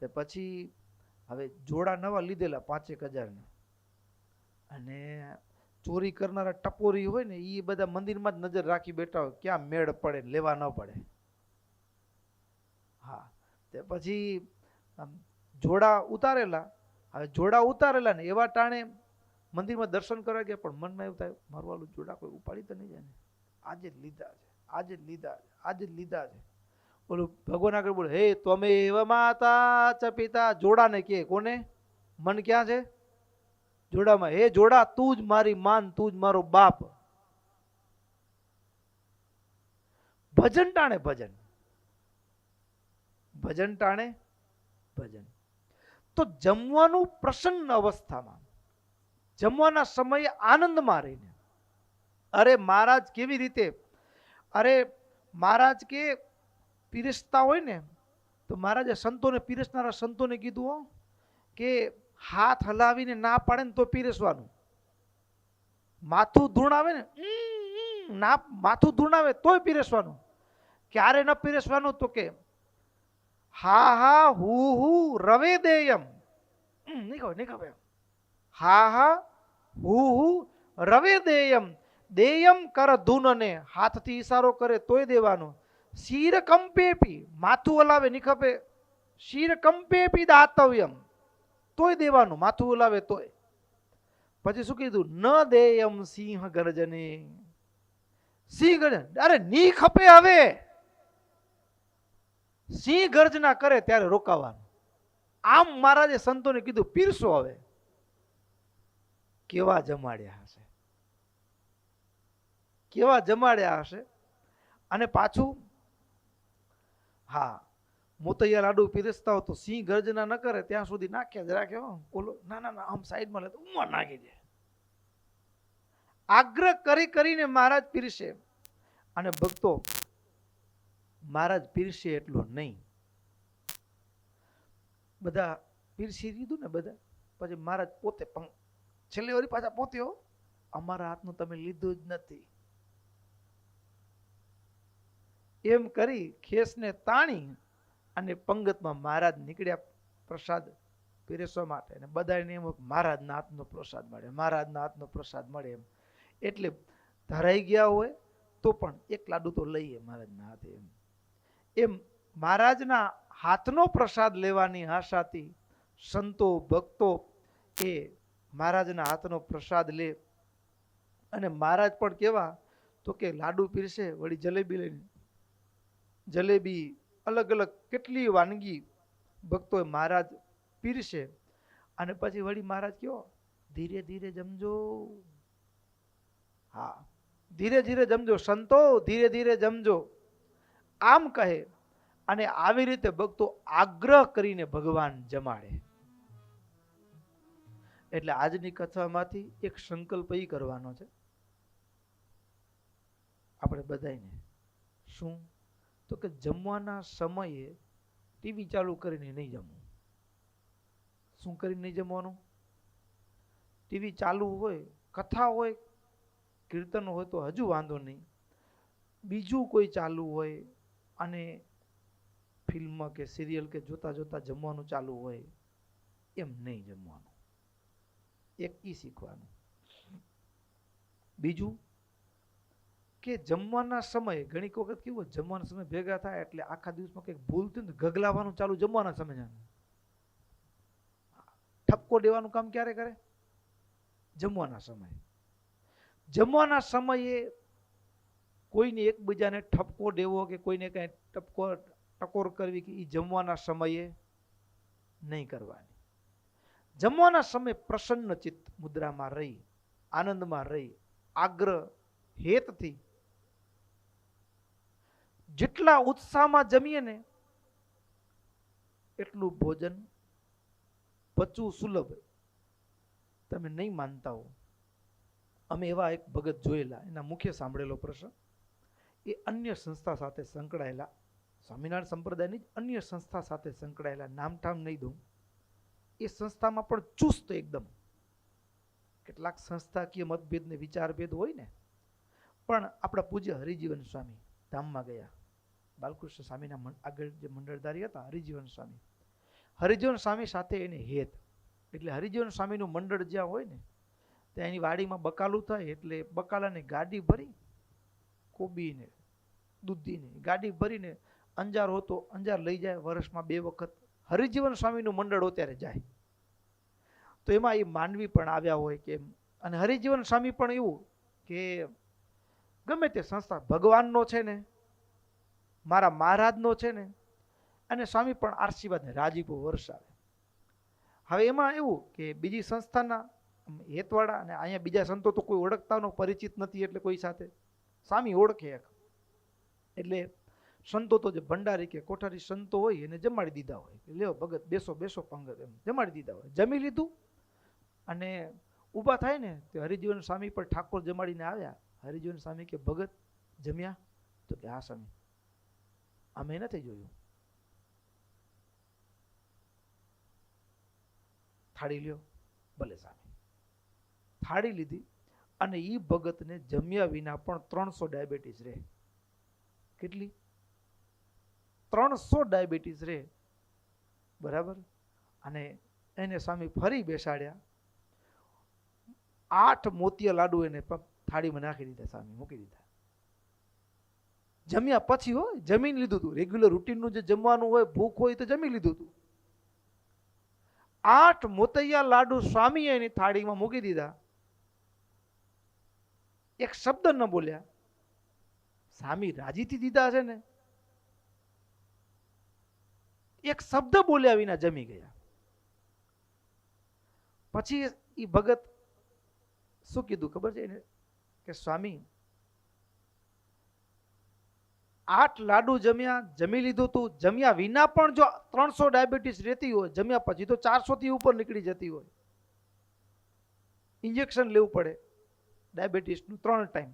તો પછી હવે જોડા નવા લીધેલા 5,000 અને ચોરી કરનારા ટપોરી હોય ને એ બધા મંદિરમાં જ નજર રાખી બેઠા હોય, ક્યાં મેળ પડે, લેવા ન પડે. હા, તે પછી જોડા ઉતારેલા. હવે જોડા ઉતારેલા ને એવા ટાણે મંદિરમાં દર્શન કરવા ગયા, પણ મનમાં એવું થાય, મારું વાલું જોડા કોઈ ઉપાડી તો નહીં જાય ને, આજે જ લીધા છે, આજે જ લીધા છે, આજે જ લીધા છે. ઓલું ભગવાન આગળ બોલે, હે તમે એવા માતા ચ પિતા, જોડાને કે કોને? મન ક્યાં છે? જોડામાં. હે જોડા, તું જ મારી માન, તું જ મારો બાપ. ભજન ટાણે ભજન, ભજન ટાણે ભજન. તો જમવાનું પ્રસન્ન અવસ્થામાં, જમવાના સમયે આનંદમાં રહીને. અરે મહારાજ કેવી રીતે, અરે મહારાજ કે પીરસતા હોય ને તો મહારાજે સંતોને, પીરસનારા સંતોને કીધું કે હાથ હલાવીને ના પાડે ને તો પીરસવાનું. માથું ધૂણાવે ને, ના માથું ધૂણાવે તોય પીરસવાનું. ક્યારે ન પીરસવાનું? તો કે હા હા હું રવે દેયમ. નહીં ખબર. હા હા હું રવે દેયમ. દેયમ કર ધૂનને, હાથથી ઈશારો કરે તોય દેવાનું. શિર કંપેપી, માથું હલાવે નહીં ખપે. શિર કંપેપી દાતવ્યમ, તોય દેવાનું, માથું હલાવે તોય. પછી શું કીધું? ન દેયમ સિંહ ગર્જને. સિંહ ગર્જન, અરે ની ખપે. હવે સિંહ ગર્જના કરે ત્યારે રોકાવાનું. આમ મહારાજે સંતોને કીધું પીરસો. હવે કેવા જમાડ્યા હશે, કેવા જમાડ્યા હશે. અને પાછું હા, મોતૈયા લાડુ પીરસતા હો તો સિંહ ગર્જના ન કરે ત્યાં સુધી નાખ્યા જ રાખે. ઓલો ના ના ના આમ સાઈડમાં લે તો ઉમર નાખી દે. આગ્રહ કરી કરીને મહારાજ પીરસે. અને ભક્તો મહારાજ પીરસે એટલો નહીં, બધા પીરસી દીધું ને બધા પછી મહારાજ પોતે છેલ્લી વળી પાછા પોતે અમારા હાથનું તમે લીધું જ નથી એમ કરી ખેસને તાણી અને પંગતમાં મહારાજ નીકળ્યા પ્રસાદ પીરસવા માટે. અને બધાને એમ મહારાજના હાથનો પ્રસાદ મળે, મહારાજના હાથનો પ્રસાદ મળે એમ. એટલે ધરાઈ ગયા હોય તો પણ એક લાડુ તો લઈએ મહારાજના હાથે એમ. એમ મહારાજના હાથનો પ્રસાદ લેવાની આશાથી સંતો ભક્તો એ મહારાજના હાથનો પ્રસાદ લે. અને મહારાજ પણ કેવા તો કે લાડુ પીરસે વળી જલેબી લઈને, જલેબી અલગ અલગ કેટલી વાનગી ભક્તો મહારાજ પીરસે. અને પછી વળી મહારાજ કયો ધીરે ધીરે જમજો. હા, ધીરે ધીરે જમજો સંતો, ધીરે ધીરે જમજો આમ કહે. અને આવી રીતે ભક્તો આગ્રહ કરીને ભગવાન જમાડે. એટલે આજની કથામાંથી એક સંકલ્પ એ કરવાનો છે આપણે બધાને. શું? તો કે જમવાના સમયે ટીવી ચાલુ કરીને નહીં જમવું. શું કરીને નહીં જમવાનું? ટીવી ચાલુ હોય, કથા હોય, કીર્તન હોય તો હજુ વાંધો નહીં, બીજું કોઈ ચાલુ હોય અને ફિલ્મ કે સિરિયલ કે જોતા જોતા જમવાનું ચાલુ હોય એમ નહીં જમવાનું. એક ઈ શીખવાનું. બીજું કે જમવાના સમયે ઘણી વખત કેવું જમવાના સમય ભેગા થાય એટલે આખા દિવસમાં કંઈક ભૂલ થયું ને ગગલાવાનું ચાલુ જમવાના સમય. ઠપકો દેવાનું કામ ક્યારે કરે? જમવાના સમયે. જમવાના સમયે કોઈને એકબીજાને ઠપકો દેવો કે કોઈને કઈ ટકોર કરવી કે એ જમવાના સમયે નહીં કરવાની. જમવાના સમયે પ્રસન્ન ચિત્ત મુદ્રામાં રહી, આનંદમાં રહી, આગ્રહ હેતથી જેટલા ઉત્સાહમાં જમીએ ને એટલું ભોજન પચવું સુલભ. તમે નહીં માનતા હો, અમે એવા એક ભગત જોયેલા, એના મુખ્ય સાંભળેલો પ્રસંગ. એ અન્ય સંસ્થા સાથે સંકળાયેલા, સ્વામિનારાયણ સંપ્રદાયની જ અન્ય સંસ્થા સાથે સંકળાયેલા, નામઠામ નહીં દઉં. એ સંસ્થામાં પણ ચુસ્ત એકદમ. કેટલાક સંસ્થાકીય મતભેદ ને વિચારભેદ હોય ને, પણ આપણા પૂજ્ય હરિજીવન સ્વામી ધામમાં ગયા. બાલકૃષ્ણ સ્વામીના આગળ જે મંડળધારી હતા હરિજીવન સ્વામી, હરિજીવન સ્વામી સાથે એને હેત. એટલે હરિજીવન સ્વામીનું મંડળ જ્યાં હોય ને ત્યાં એની વાડીમાં બકાલું થાય એટલે બકાલાની ગાડી ભરી, કોબીને દૂધીને ગાડી ભરીને અંજાર હોતો અંજાર લઈ જાય. વર્ષમાં 2 વખત હરિજીવન સ્વામીનું મંડળ હોય ત્યારે જાય. તો એમાં એ માનવી પણ આવ્યા હોય કે, અને હરિજીવન સ્વામી પણ એવું કે ગમે તે સંસ્થા ભગવાનનો છે ને, મારા મહારાજનો છે ને, અને સ્વામી પણ આશીર્વાદ ને રાજીપો વરસાવે. હવે એમાં એવું કે બીજી સંસ્થાના હેતવાળા અને અહીંયા બીજા સંતો તો કોઈ ઓળખતાનો પરિચિત નથી, એટલે કોઈ સાથે સ્વામી ઓળખે. એટલે સંતો તો જે ભંડારી કે કોઠારી સંતો હોય એને જમાડી દીધા હોય, લ્યો ભગત બેસો બેસો પંગત, એમ જમાડી દીધા હોય. જમી લીધું અને ઊભા થાય ને તો હરિજીવન સ્વામી પર ઠાકોર જમાડીને આવ્યા. હરિજીવન સ્વામી કે ભગત જમ્યા? તો કે હા સ્વામી, અમે નથી જોયું. થાળી લ્યો. ભલે સ્વામી. થાળી લીધી અને ઈ ભગતને જમ્યા વિના પણ 300 ડાયાબિટીસ રહે. કેટલી? 300 ડાયાબિટીસ રહે. બરાબર. અને એને સ્વામી ફરી બેસાડ્યા. 8 મોતિયા લાડુ એને થાળીમાં નાખી દીધા, સ્વામી મૂકી દીધા. જમ્યા પછી હોય, જમીન લીધું હતું. રેગ્યુલર રૂટીનનું જે જમવાનું હોય, ભૂખ હોય તો જમી લીધું હતું. 8 મોતિયા લાડુ સ્વામીએ એની થાળીમાં મૂકી દીધા. એક શબ્દ ન બોલ્યા. સ્વામી રાજીથી દીધા છે ને, એક શબ્દ બોલ્યા વિના જમી ગયા. પછી એ ભગત શું કીધું ખબર છે એને? કે સ્વામી 8 લાડુ જમી લીધું તું, જમ્યા વિના પણ જો 300 ડાયાબિટીસ રહેતી હોય, જમ્યા પછી તો 400 થી ઉપર નીકળી જતી હોય, ઇન્જેક્શન લેવું પડે ડાયાબિટીસનું 3 ટાઈમ,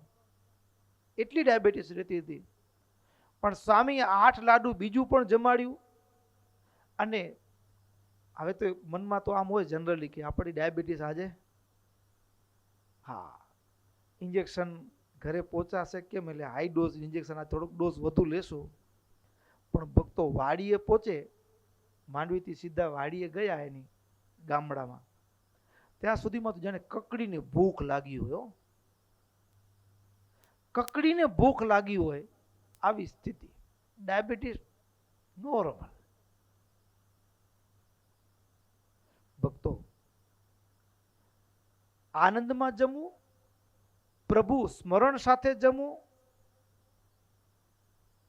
એટલી ડાયાબિટીસ રહેતી હતી. પણ સ્વામીએ 8 લાડુ બીજું પણ જમાડ્યું. અને હવે તો મનમાં તો આમ હોય જનરલી કે આપણી ડાયાબિટીસ આજે, હા ઇન્જેક્શન ઘરે પહોંચાશે કેમ, એટલે હાઈ ડોઝ ઇન્જેક્શન, આ થોડોક ડોઝ વધુ લેશું. પણ ભક્તો વાડીએ પહોંચે, માંડવીથી સીધા વાડીએ ગયા એની ગામડામાં, ત્યાં સુધીમાં તો જાણે કકડીને ભૂખ લાગી હોય, કકડીને ભૂખ લાગી હોય આવી સ્થિતિ. Diabetes normal. ભક્તો આનંદમાં જમવું, પ્રભુ સ્મરણ સાથે જમવું,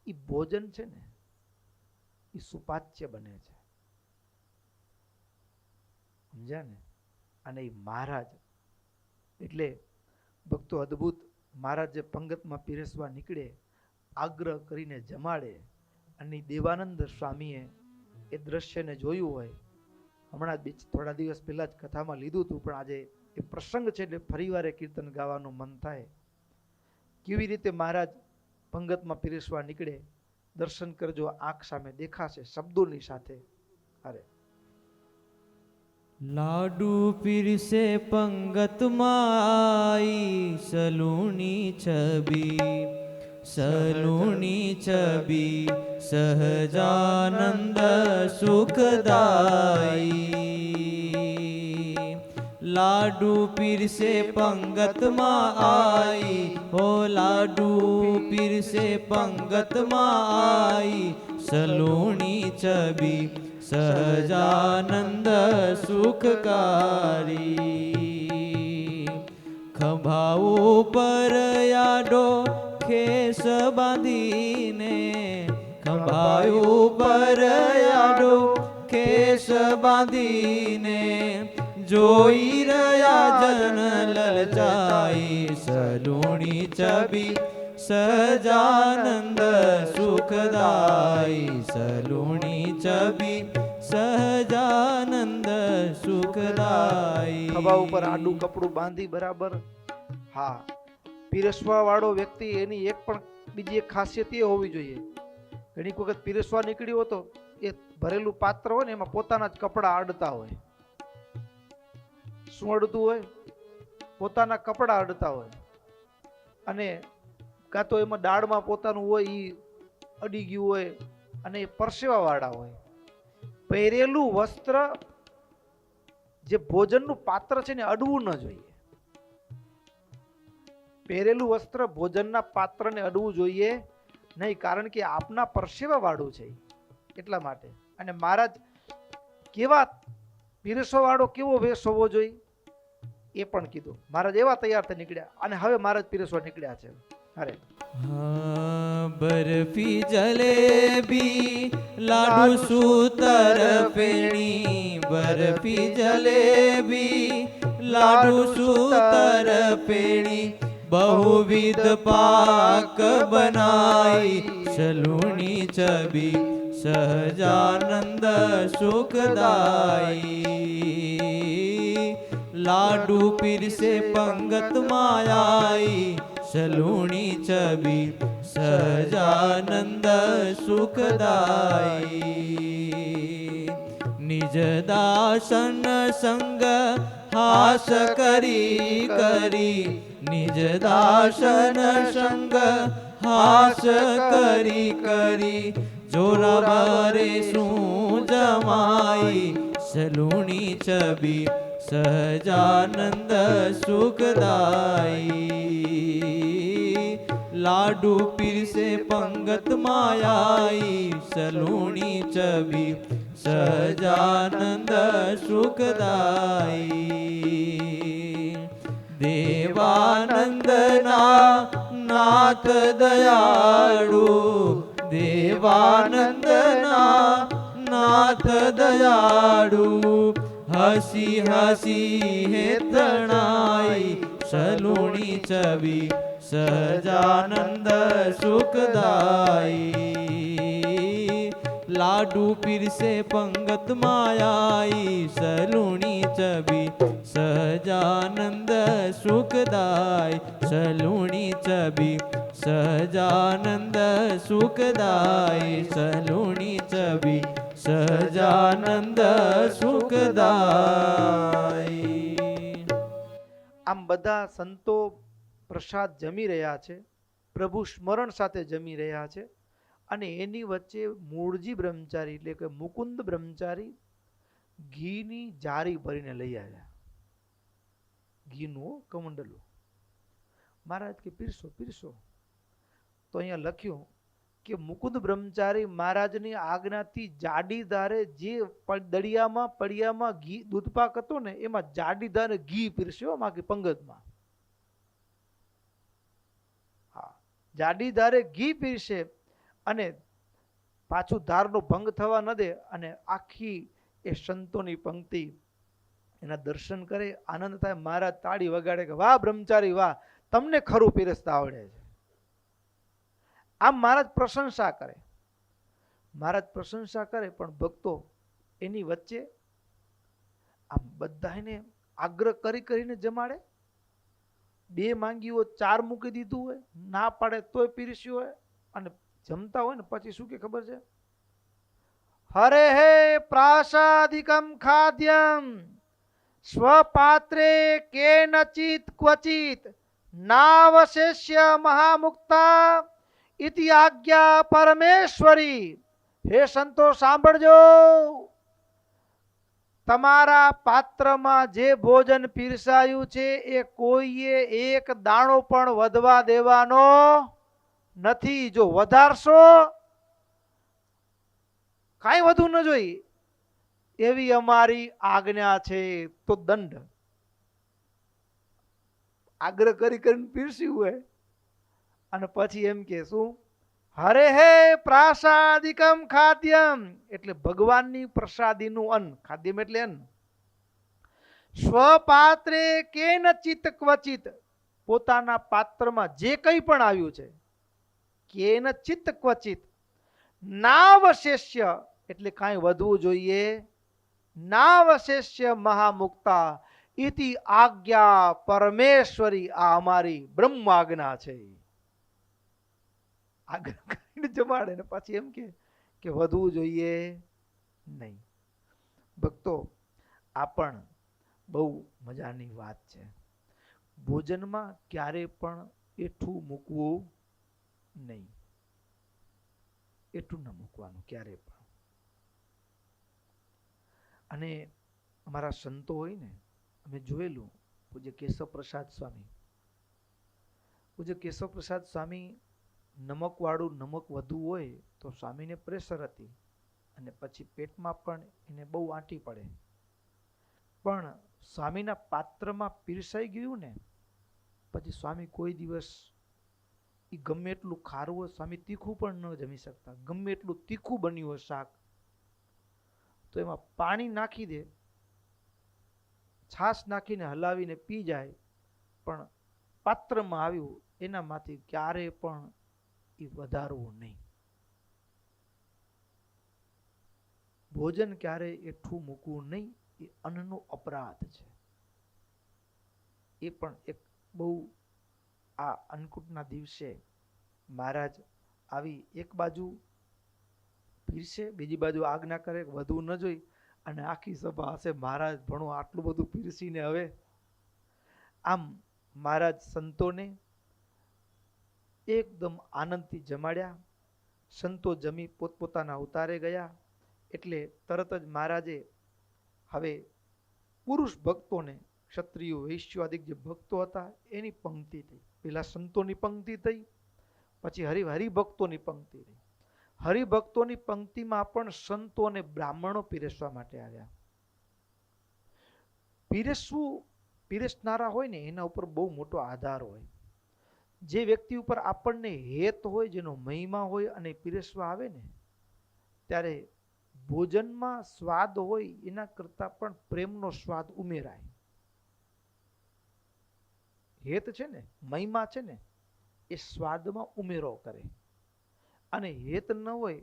એ ભોજન છે ને એ સુપાચ્ય બને છે, સમજ્યા ને? અને એ મહારાજ એટલે ભક્તો અદ્ભુત. મહારાજ જે પંગતમાં પીરસવા નીકળે, આગ્રહ કરીને જમાડે, અને દેવાનંદ સ્વામીએ એ દ્રશ્યને જોયું હોય. હમણાં થોડા દિવસ પહેલા જ કથામાં લીધું હતું, પણ આજે એ પ્રસંગ છે એટલે ફરીવાર એ કીર્તન ગાવાનું મન થાય. કેવી રીતે મહારાજ પંગતમાં પીરસવા નીકળે, દર્શન કરજો, આંખ સામે દેખાશે શબ્દોની સાથે. અરે લાડુ પીરસે પંગતમાં આઈ, સલૂણી છબી, સલૂણી છબી, સહજાનંદ સુખદાઈ. લાડુ પીરસે પંગતમાં આઈ, હો લાડુ પીરસે પંગતમાં આઈ, સલૂણી છબી, સહજાનંદ સુખકારી. ખંભા ઉપર યાડો ખેસ બાંધીને, ખંભા ઉપર યાડો ખેસ બાંધીને, જોઈ રહ્યા જન લલચાઈ, સલૂણી છબી, સહજાનંદ સુખદાઈ, સલૂણી છબી, સહજાનંદ સુખદાઈ. ખભા ઉપર આડું કપડું બાંધી બરાબર. હા, પીરસવા વાળો વ્યક્તિ એની એક પણ બીજી એક ખાસિયત એ હોવી જોઈએ. ઘણી વખત પીરસવા નીકળ્યો તો એ ભરેલું પાત્ર હોય ને એમાં પોતાના જ કપડા અડતા હોય. શું અડતું હોય? પોતાના કપડા અડતા હોય. અને કાં તો એમાં દાળમાં પોતાનું હોય એ અડી ગયું હોય, અને એ પરસેવા વાળા હોય. પહેરેલું વસ્ત્ર જે ભોજનનું પાત્ર છે ને અડવું ન જોઈએ. પહેરેલું વસ્ત્ર ભોજનના પાત્રને અડવું જોઈએ નહીં, કારણ કે આપના પરસેવા વાળું છે એટલા માટે. અને મહારાજ કેવા પીરસવા વાળો કેવો વેશ હોવો જોઈએ એ પણ કીધું. મહારાજ એવા તૈયાર થઈ નીકળ્યા, અને હવે મહારાજ પીરસવા નીકળ્યા છે. અરે બરફી જલેબી લાડુ સૂતર પેણી, બરફી જલેબી લાડુ સૂતર પેણી, બહુવિધ પાક બનાઈ, સલૂણી છબી, સહજાનંદ સુખદાઈ. લાડુ પીરસે પંગતમાં આઈ, સલૂણી છબી, સહજાનંદ સુખદાઈ. નિજ દાસન સંગ હાસ કરી કરી, નિજ દાસન સંગ હાસ કરી કરી, જોરા ભરે શું જમાઈ, સલૂણી છબી, સહજાનંદ સુખદાઈ. લાડુ પીરસે પંગતમાં આઈ, સલૂણી છબી, સહજાનંદ સુખદાઈ. દેવાનંદના નાથ દયાળુ, દેવાનંદના નાથ દયાળુ, હસી હસી હે તણાઈ, સલુણી છબી સહજાનંદ સુખદાઈ લાડુ પીરસે પંગત માયાઈ સલુણી છબી સહજાનંદ સુખદાય સલુણી છબી સહજાનંદ સુખદાય સલુણી છબી સહજાનંદ સુખદાય. આમ બધા સંતો પ્રસાદ જમી રહ્યા છે, પ્રભુ સ્મરણ સાથે જમી રહ્યા છે, અને એની વચ્ચે મૂળજી બ્રહ્મચારી એટલે કે મુકુંદ બ્રહ્મચારી ઘીની જારી ભરીને લઈ આવ્યા, ઘીનું કમંડલું. મહારાજ કે પીરસો પીરસો. તો અહીંયા લખ્યું કે મુકુંદ બ્રહ્મચારી મહારાજની આજ્ઞાથી જાડી ધારે જે પડિયામાં ઘી દૂધપાક હતો ને એમાં જાડી ધારે ઘી પીરસ્યો માકી પંગતમાં. હા, જાડી ધારે ઘી પીરસે અને પાછું ધારનો ભંગ થવા ન દે, અને આખી એ સંતોની પંક્તિ એના દર્શન કરે, આનંદ થાય. મહારાજ તાળી વગાડે કે વાહ બ્રહ્મચારી વાહ, તમને ખરું પીરસતા આવડે છે. આમ મહારાજ પ્રશંસા કરે, મહારાજ પ્રશંસા કરે, પણ ભક્તો એની વચ્ચે આમ બધાને આગ્રહ કરીને જમાડે. બે માંગી હોય, ચાર મૂકી દીધું હોય, ના પાડે તોય પીરસ્યું હોય, અને જમતા હોય ને પછી શું કે ખબર છે? હરે હે પ્રાસાદિકમ ખાદ્યમ સ્વપાત્રે કેનચિત ક્વચિત નાવશેષ્ય મહામુક્તા ઇતિ આજ્ઞા પરમેશ્વરી. હે સંતો સાંભળજો, તમારા પાત્રમાં જે ભોજન પીરસાયું છે એ કોઈએ એક દાણો પણ વધવા દેવાનો નથી. જો વધારશો, કાંઈ વધુ ન જોઈ એવી અમારી આજ્ઞા છે, તો દંડ. આગ્રહ કરીને પીરસ્યું હોય અને પછી એમ કે શું? હરે હે પ્રાસાદિકમ ખાદ્યમ એટલે ભગવાનની પ્રસાદીનું અન્ન. ખાદ્યમ એટલે અન્ન. સ્વપાત્રે કેનચિત ક્વચિત પોતાના પાત્રમાં જે કંઈ પણ આવ્યું છે, કેનચિત ક્વચિત નાવશેષ્ય એટલે કાંઈ વધવું જોઈએ, નાવશેષ્ય મહામુક્તા ઇતિ આજ્ઞા પરમેશ્વરી. આ અમારી બ્રહ્મ આજ્ઞા છે. આગ્રહ કરીને જમાડે ને પછી એમ કે વધવું જોઈએ નહીં. ભક્તો, આ પણ બહુ મજાની વાત છે. ભોજનમાં ક્યારે પણ એઠું મૂકવું નહીં, એઠું ન મૂકવાનું ક્યારે પણ. અને અમારા સંતો હોય ને, અમે જોયેલું, પૂજ્ય કેશવપ્રસાદ સ્વામી, પૂજ્ય કેશવપ્રસાદ સ્વામી નમકવાળું નમક વધુ હોય તો સ્વામીને પ્રેશર હતી, અને પછી પેટમાં પણ એને બહુ આંટી પડે. પણ સ્વામીના પાત્રમાં પીરસાઈ ગયું ને પછી સ્વામી કોઈ દિવસ એ ગમે એટલું ખારું હોય, સ્વામી તીખું પણ ન જમી શકતા. ગમે એટલું તીખું બન્યું હોય શાક, તો એમાં પાણી નાખી દે, છાશ નાખીને હલાવીને પી જાય, પણ પાત્રમાં આવ્યું એનામાંથી ક્યારે પણ એ વધારવું નહીં. ભોજન ક્યારે એઠું મૂકવું નહીં, એ અન્નનો અપરાધ છે. એ પણ એક બહુ આ અન્નકૂટના દિવસે મહારાજ આવી એક બાજુ પીરસે, બીજી બાજુ આજ્ઞા કરે વધુ ન જોઈ, અને આખી સભા હશે મહારાજ ભણો આટલું બધું પીરસીને હવે. આમ મહારાજ સંતોને એકદમ આનંદથી જમાડ્યા. સંતો જમી પોતપોતાના ઉતારે ગયા એટલે તરત જ મહારાજે હવે પુરુષ ભક્તોને, ક્ષત્રિયો વૈશ્યો આદિક જે ભક્તો હતા એની પંક્તિ થઈ. પેલા સંતોની પંક્તિ થઈ, પછી હરિભક્તોની પંક્તિ થઈ. હરિભક્તોની પંક્તિમાં પણ સંતો અને બ્રાહ્મણો પીરસવા માટે આવ્યા. પીરસનારા હોય ને એના ઉપર બહુ મોટો આધાર હોય. જે વ્યક્તિ ઉપર આપણને હેત હોય, જેનો મહિમા હોય અને પીરસવા આવે ને, ત્યારે ભોજનમાં સ્વાદ હોય એના કરતા પણ પ્રેમનો સ્વાદ ઉમેરાય. હેત છે ને, મહિમા છે ને, એ સ્વાદમાં ઉમેરો કરે. અને હેત ન હોય,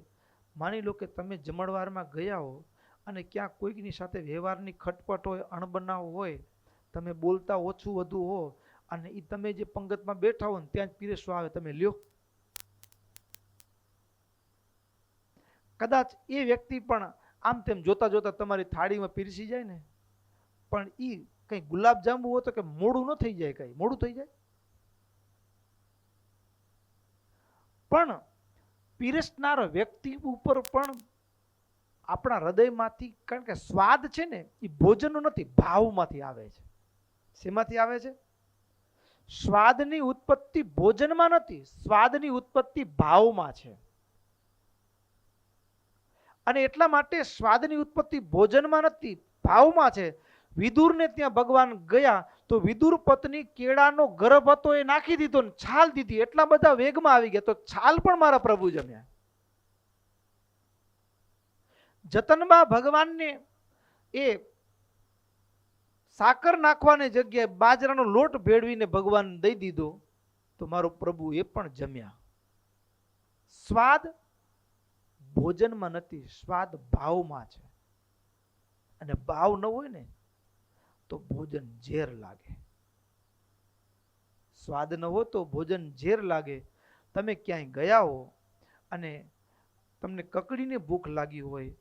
માની લો કે તમે જમણવારમાં ગયા હો અને ક્યાંક કોઈકની સાથે વ્યવહારની ખટપટ હોય, અણબનાવ હોય, તમે બોલતા ઓછું વધુ હો, અને એ તમે જે પંગતમાં બેઠા હો ને ત્યાં જ પીરસવા આવે, તમે લ્યો. કદાચ એ વ્યક્તિ પણ આમ તેમ જોતા જોતા તમારી થાળીમાં પીરસી જાય ને, પણ એ કઈ ગુલાબ જાંબુ હોય તો કે મોડું ન થઈ જાય, કઈ મોડું થઈ જાય. પણ પીરસનાર વ્યક્તિ ઉપર પણ આપણા હૃદયમાંથી, કારણ કે સ્વાદ છે ને એ ભોજનનો નથી, ભાવમાંથી આવે છે. શેમાંથી આવે છે? સ્વાદની ઉત્પત્તિ ભોજનમાં નથી, સ્વાદની ઉત્પત્તિ ભાવમાં છે. અને એટલા માટે સ્વાદની ઉત્પત્તિ ભોજનમાં નથી, ભાવમાં છે. વિદુરને ત્યાં ભગવાન ગયા તો વિદુર પત્ની કેળાનો ગર્ભ હતો એ નાખી દીધો ને છાલ દીધી, એટલા બધા વેગમાં આવી ગયા તો છાલ પણ મારા પ્રભુ જમ્યા. જતનબા ભગવાનને એ સાકર નાખવાની જગ્યાએ બાજરાનો લોટ ભેળવીને ભગવાન દઈ દીધો તો મારો પ્રભુ એ પણ જમ્યા. સ્વાદ ભોજનમાં નથી, સ્વાદ ભાવમાં છે. અને ભાવ ન હોય ને તો ભોજન ઝેર લાગે. સ્વાદ ન હોય તો ભોજન ઝેર લાગે. તમે ક્યાંય ગયા હો અને તમને કકડીને ભૂખ લાગી હોય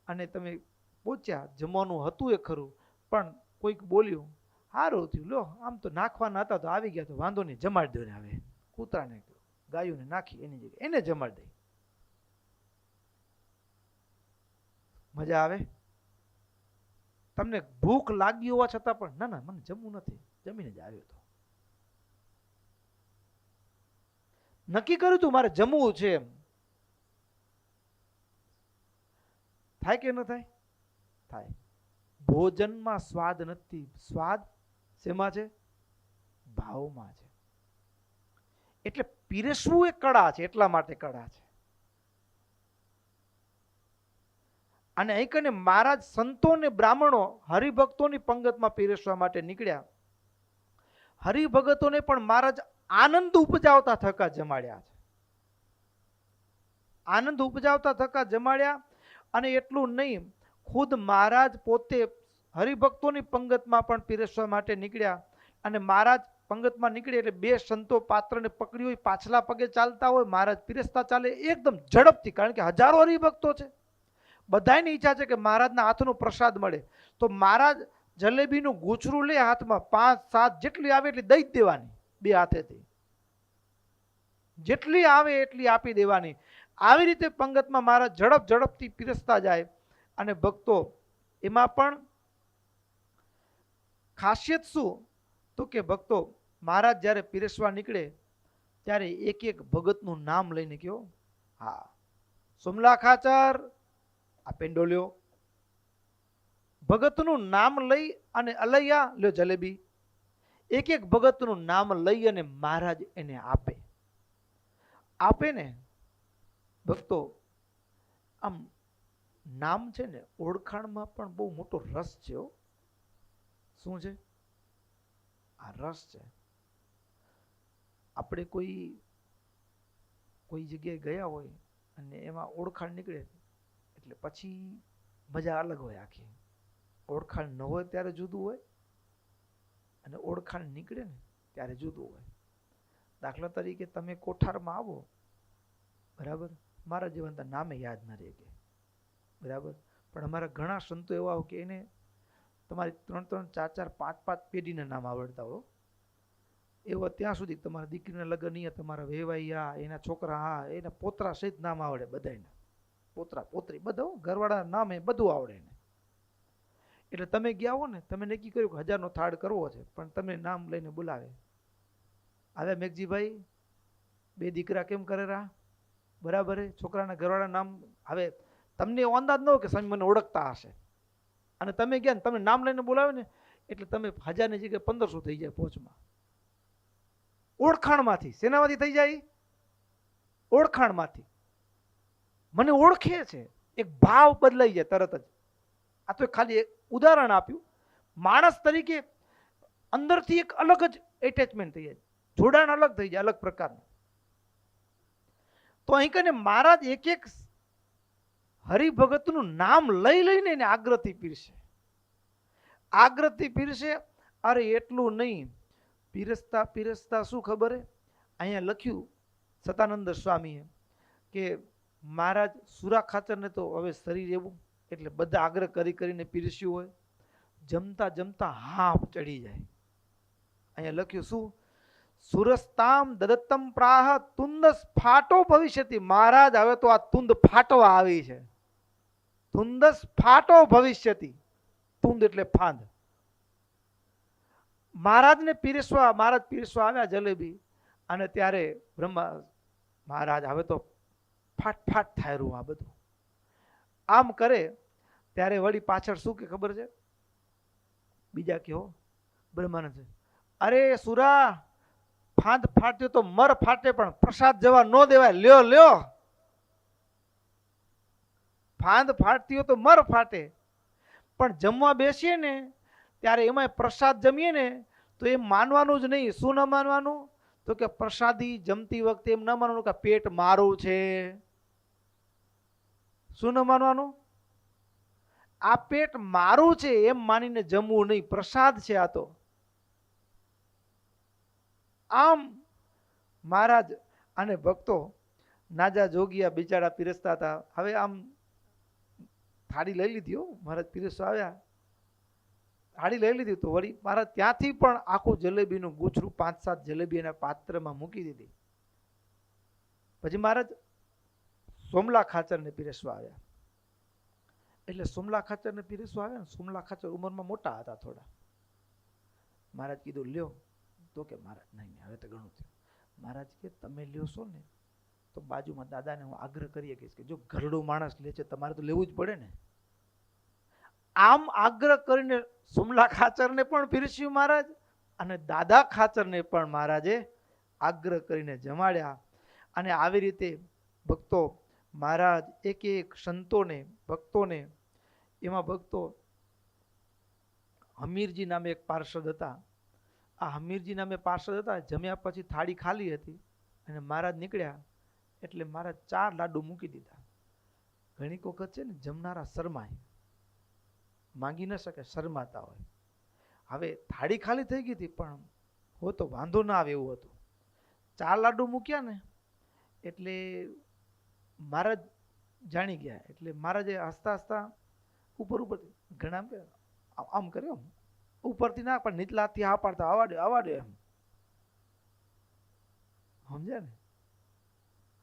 અને તમે પહોંચ્યા, જમવાનું હતું એ ખરું, પણ કોઈક બોલ્યું, સારું થયું, લો આમ તો નાખવાના હતા તો આવી ગયા, તો વાંધો નહીં, જમાડી દો ને. હવે કૂતરાને ગાયોને નાખી એની જગ્યાએ એને જમાડી દઈ, મજા આવે? તમને ભૂખ લાગી હોવા છતાં પણ ના ના મને જમવું નથી, જમીને જ આવ્યો હતો, નક્કી કર્યું તું મારે જમવું છે એમ. થાય કે ન થાય? થાય. ભોજનમાં સ્વાદ નથી, સ્વાદ શેમાં છે? ભાવમાં છે. એટલે પીરસવું એ કળા છે, એટલા માટે કળા છે. અને અહીં કને મહારાજ સંતો ને બ્રાહ્મણો હરિભક્તોની પંગતમાં પીરસવા માટે નીકળ્યા. હરિભગતોને પણ મહારાજ આનંદ ઉપજાવતા થકા જમાડ્યા છે. આનંદ ઉપજાવતા થકા જમાડ્યા. અને એટલું નહીં, ખુદ મહારાજ પોતે હરિભક્તોની પંગતમાં પણ પીરસવા માટે નીકળ્યા. અને મહારાજ પંગતમાં નીકળે એટલે બે સંતો પાત્રને પકડી હોય, પાછલા પગે ચાલતા હોય, મહારાજ પીરસતા ચાલે એકદમ ઝડપથી, કારણ કે હજારો હરિભક્તો છે. બધાની ઈચ્છા છે કે મહારાજના હાથનો પ્રસાદ મળે. તો મહારાજ જલેબીનું ગૂંચરું લે હાથમાં, 5-7 જેટલી આવે એટલી દઈ જ દેવાની, બે હાથેથી જેટલી આવે એટલી આપી દેવાની. આવી રીતે પંગતમાં મહારાજ ઝડપથી પીરસતા જાય. અને ભક્તો એમાં પણ ખાસિયત શું? તો કે ભક્તો મહારાજ જ્યારે પીરસવા નીકળે ત્યારે એક એક ભગતનું નામ લઈને કયો, હા સોમલા ખાચર આ પેંડોલ્યો, ભગતનું નામ લઈ અને અલૈયા લ્યો જલેબી, એક એક ભગતનું નામ લઈ અને મહારાજ એને આપે ને ભક્તો. આમ નામ છે ને ઓળખાણમાં પણ બહુ મોટો રસ છે. શું છે? આ રસ છે. આપણે કોઈ જગ્યાએ ગયા હોય અને એમાં ઓળખાણ નીકળે એટલે પછી મજા અલગ હોય આખી. ઓળખાણ ન હોય ત્યારે જુદું હોય અને ઓળખાણ નીકળે ને ત્યારે જુદું હોય. દાખલા તરીકે તમે કોઠારમાં આવો, બરાબર, મારા જીવન નામે યાદ ન રહે કે, બરાબર, પણ અમારા ઘણા સંતો એવા હોય કે એને તમારી 3-3, 4-4, 5-5 પેઢીના નામ આવડતા હો. એવા ત્યાં સુધી તમારા દીકરીના લગ્ન નહીં, તમારા વેવાઈયા, એના છોકરા, હા એના પોતરા સહિત નામ આવડે બધાને, પોતરા પોતરી બધા ઘરવાળા નામ એ બધું આવડે એને. એટલે તમે ગયા હો ને, તમે નક્કી કર્યું કે 1000નો થાળ કરવો છે, પણ તમે નામ લઈને બોલાવે, હવે મેઘજીભાઈ 2 દીકરા કેમ કરે રહ્યા, બરાબર, છોકરાના ઘરવાળા નામ. હવે તમને અંદાજ ન હોય કે સ્વામી મને ઓળખતા હશે, અને તમે ગયા ને તમે નામ લઈને બોલાવે ને એટલે તમે 1000ની જગ્યાએ 1500 થઈ જાય પહોંચમાં. ઓળખાણમાંથી. શેનામાંથી થઈ જાય? ઓળખાણમાંથી. મને ઓળખે છે, એક ભાવ બદલાઈ જાય તરત જ. આ તો ખાલી એક ઉદાહરણ આપ્યું. માણસ તરીકે અંદરથી એક અલગ જ એટેચમેન્ટ થઈ જાય, જોડાણ અલગ થઈ જાય, અલગ પ્રકારનું. તો અહીં કને મહારાજ એક એક હરિભગતનું નામ લઈ લઈને એને આગ્રહથી પીરશે, આગ્રહથી પીરશે. અરે એટલું નહીં, પીરસતા પીરસતા શું ખબર હે, અહીંયા લખ્યું સતાનંદ સ્વામીએ કે મહારાજ સુરા ખાચરને તો હવે શરીર એવું એટલે બધા આગ્રહ કરી કરીને પીરસ્યું હોય, જમતા જમતા હાફ ચડી જાય. અહીંયા લખ્યું શું, સુરસ્તામ દદત્તમ પ્રાહ તુંદ ફાટો ભવિષ્યતિ. મહારાજ હવે તો આ તુંદ ફાટવા આવી છે, તુંદસ ફાટો ભવિષ્યતિ. તુંદ એટલે ફાંદ. મહારાજને પીરસવા, મહારાજ પીરસવા આવ્યા જલેબી, અને ત્યારે બ્રહ્મા મહારાજ હવે તો ફાટ ફાટ થાય રૂ આ બધું આમ કરે. ત્યારે વળી પાછળ શું કે ખબર છે, બીજા કહો બ્રહ્માનંદ, અરે સુરા ફાંદ ફાટ્યો તો મર ફાટે પણ પ્રસાદ જવા ન દેવાય, લ્યો લ્યો. ફાંદ ફાટતી હોય તો મર ફાટે, પણ જમવા બેસીએ ને ત્યારે એમાં પ્રસાદ જમીએ ને તો એમ માનવાનું જ નહીં. શું ન માનવાનું, તો કે પ્રસાદી જમતી વખતે એમ ન માનવાનું કે પેટ મારું છે. શું ન માનવાનું, આ પેટ મારું છે એમ માનીને જમવું નહીં, પ્રસાદ છે આ તો. આમ મહારાજ અને ભક્તો નાજા જોગિયા બિચારા પીરસતા હતા. હવે આમ થાળી લઈ લીધી હો, મહારાજ પીરસવા આવ્યા, થાળી લઈ લીધી તો વળી મહારાજ ત્યાંથી પણ આખું જલેબીનું ગૂંચરું 5-7 જલેબી એના પાત્રમાં મૂકી દીધી. પછી મહારાજ સોમલા ખાચરને પીરસવા આવ્યા. એટલે સોમલા ખાચરને પીરસવા આવ્યા ને, સોમલા ખાચર ઉંમરમાં મોટા હતા થોડા. મહારાજ કીધું લ્યો, તો કે મહારાજ નહીં હવે તો ઘણું થયું. મહારાજ કે તમે લ્યો છો ને તો બાજુમાં દાદાને હું આગ્રહ કરીએ કે જો ઘરડો માણસ લે છે તમારે તો લેવું જ પડે ને. આમ આગ્રહ કરીને સોમલા ખાચરને પણ પીરસ્યું મહારાજ, અને દાદા ખાચરને પણ મહારાજે આગ્રહ કરીને જમાડ્યા. અને આવી રીતે ભક્તો મહારાજ એક એક સંતોને ભક્તોને, એમાં ભક્તો હમીરજી નામે એક પાર્ષદ હતા. આ હમીરજી નામે પાર્ષદ હતા, જમ્યા પછી થાળી ખાલી હતી અને મહારાજ નીકળ્યા એટલે મહારાજ 4 લાડુ મૂકી દીધા. ઘણી વખત છે ને જમનારા શરમાય, માંગી ન શકે, શરમાતા હોય. હવે થાળી ખાલી થઈ ગઈ હતી પણ હો તો વાંધો ના આવે એવું હતું. 4 લાડુ મૂક્યા ને એટલે મહારાજ જાણી ગયા. એટલે મહારાજે હસતા હસતા ઉપર ઉપર ઘણા આમ કર્યો, ઉપરથી ના પણ નીચલા હાથથી હા પાડતા આવા દે એમ. સમજ્યા ને,